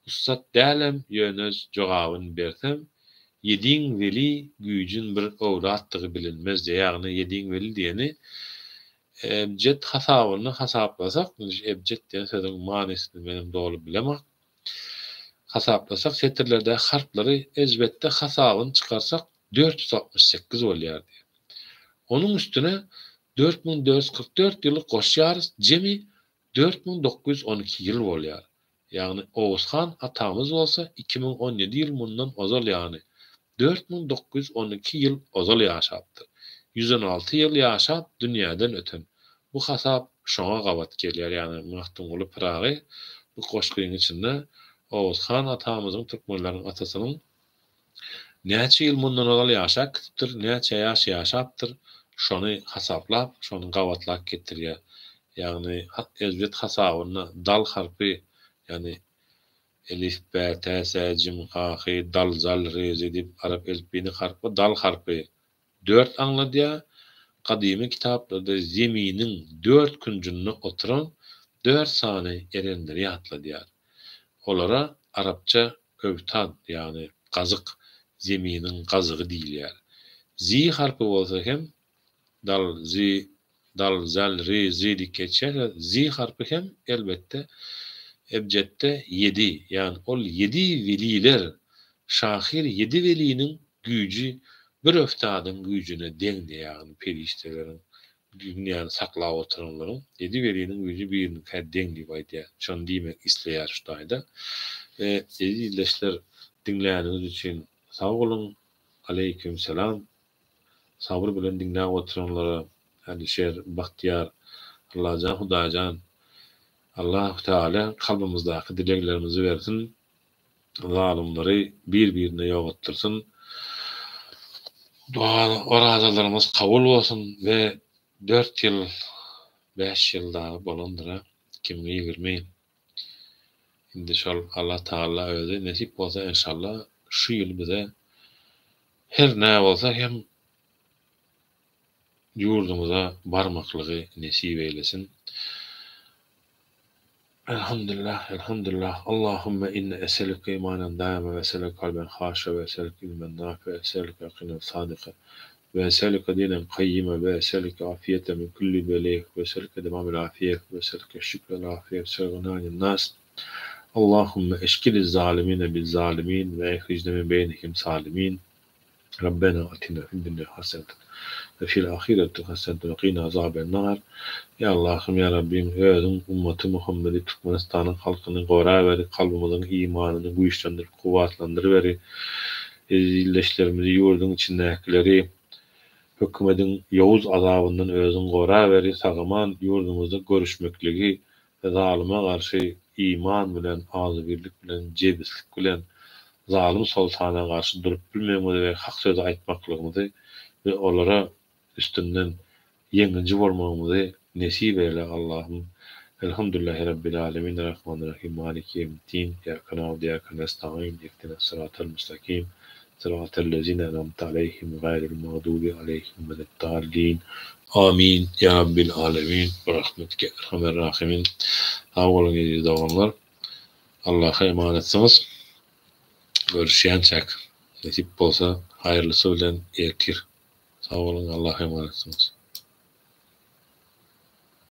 Ussat dälem ýönes jogabyn bersem, yediň veli güýjün bir owratdygy bilinmez diýe. Ýagny yediň veli diýeni ebced hasabyny hasaplasak, ebced diýen söziň manysyn benim dogry bilemok. Hasaplasak setirlerde harflary ezbetde hasabyny çykarsak 468 bolýar diýe. Onun üstüne 4444 ýyly goşýarys, jemi 4912 ýyl bolýar. Ýagny Oğuzhan atamyz bolsa 2017 ýyl mundan ozal ýagny 4912 ýyl ozal ýaşapdy. 116 ýyl ýaşap dünýäden öten. Bu hasap şoňa gabat gelýär, ýagny Mahtumly Pyragy bu goşgyň içinde Oğuzhan atamyzyň türkmenleriň atasynyň näçe ýyl mundan ozal ýaşapdyr, näçe ýaş ýaşapdyr, şonu hasaplap, şonu gabatlap getirýär. Ýagny ezbet hasabyny dal harpy, ýani elif, b, t, s, jim, ha, hy, dal, zal, rez edip arap elifbini harpy dal harpy 4 anladýar. Kadymy kitaplarda zeminiň 4 küncünde oturan 4 sany erenleri ýatladýar. Olara arapça övtad, ýani gazyk, zeminiň gazygy diýilýär. Zi harpy bolsa hem dal, zi, dal, zal, re, zi diýip geçýär. Zi harpy hem elbetde ebcedde 7, yani ol 7 veliler, şahir 7 velinin gücü bir öftadyň gücüne deňdi, yani periştelerin dünýäni saklap oturanlaryň 7 velinin gücü birine deňdi diýip şonu diýmek isleýär şudaýda. Ve izleşler dinläniniz üçin sag bolun. Aleyküm selam. Sabır bilen dinläp oturanlara Alişer, Bahtiyar, Allahjan, Hudaýjan, Allah Teala kalbimizdaky dileklerimizi versin. Zalımları bir-birine ýogatdyrsyn. Dua orazalarımız kabul bolsun ve 4 ýyl 5 ýylda bolandyra 2020. Indi şol Allah Teala özi nesip bolsa inşallah şu ýyl bize her nä bolsa hem ýurdumuza barmaklygy nesip eylesin. Elhamdülillah, elhamdülillah. Allahümme inne eselüke imanen daima ve eselüke kalben haşa ve eselüke ilmen nafi ve eselüke akinen sadika ve eselüke dinen kayyime ve eselüke afiyete min kulli beleyk ve eselüke demamil afiyet ve eselüke şükrel afiyet ve eselüke nanin nas. Allahümme eşkili zalimine bil zalimin ve ehricne min beynihim salimin. Rabbena atina fid dunya haseneten ve fil ahireti haseneten ve qina azaben nar. Ya Allah'ım ya Rabbim, özün ümmeti Muhammed'i Türkmenistan'ın halkını gora veri, kalbimizin imanını güýçlendir, kuwatlandyr veri, izleşlerimizi ýurdun içindekileri, hökümetiň ýowuz azabından özün gora veri, sagaman ýurdumuzda görüşmekligi ve zalyma garşy iman bilen, azy birlik bilen, jebislik bilen, zalim sultana garşy durup bilmegimizi ve hak sözi aýtmaklygymyzy ve olara üstünden ýeňinji bolmagymyzy nesip eyle Allah'ım. Elhamdülillahi Rabbil alemin. Rahmanirrahim. Maliki yevmiddin. İyyâke na'budu ve iyyâke nestaîn. İhdinas sıratal mustakim. Sıratal lezîne en'amte aleyhim gayril mağdûbi aleyhim veleddâllîn. Amin. Ya Rabbil alemin. Bi rahmetike erhamer rahimin. Sağ olun aziz dowamlar. Allah'a emanetsiniz. Görüşýänçek. Nesip bolsa hayırlysı bilen ertir. Sağ olun. Allah'a emanetsiniz.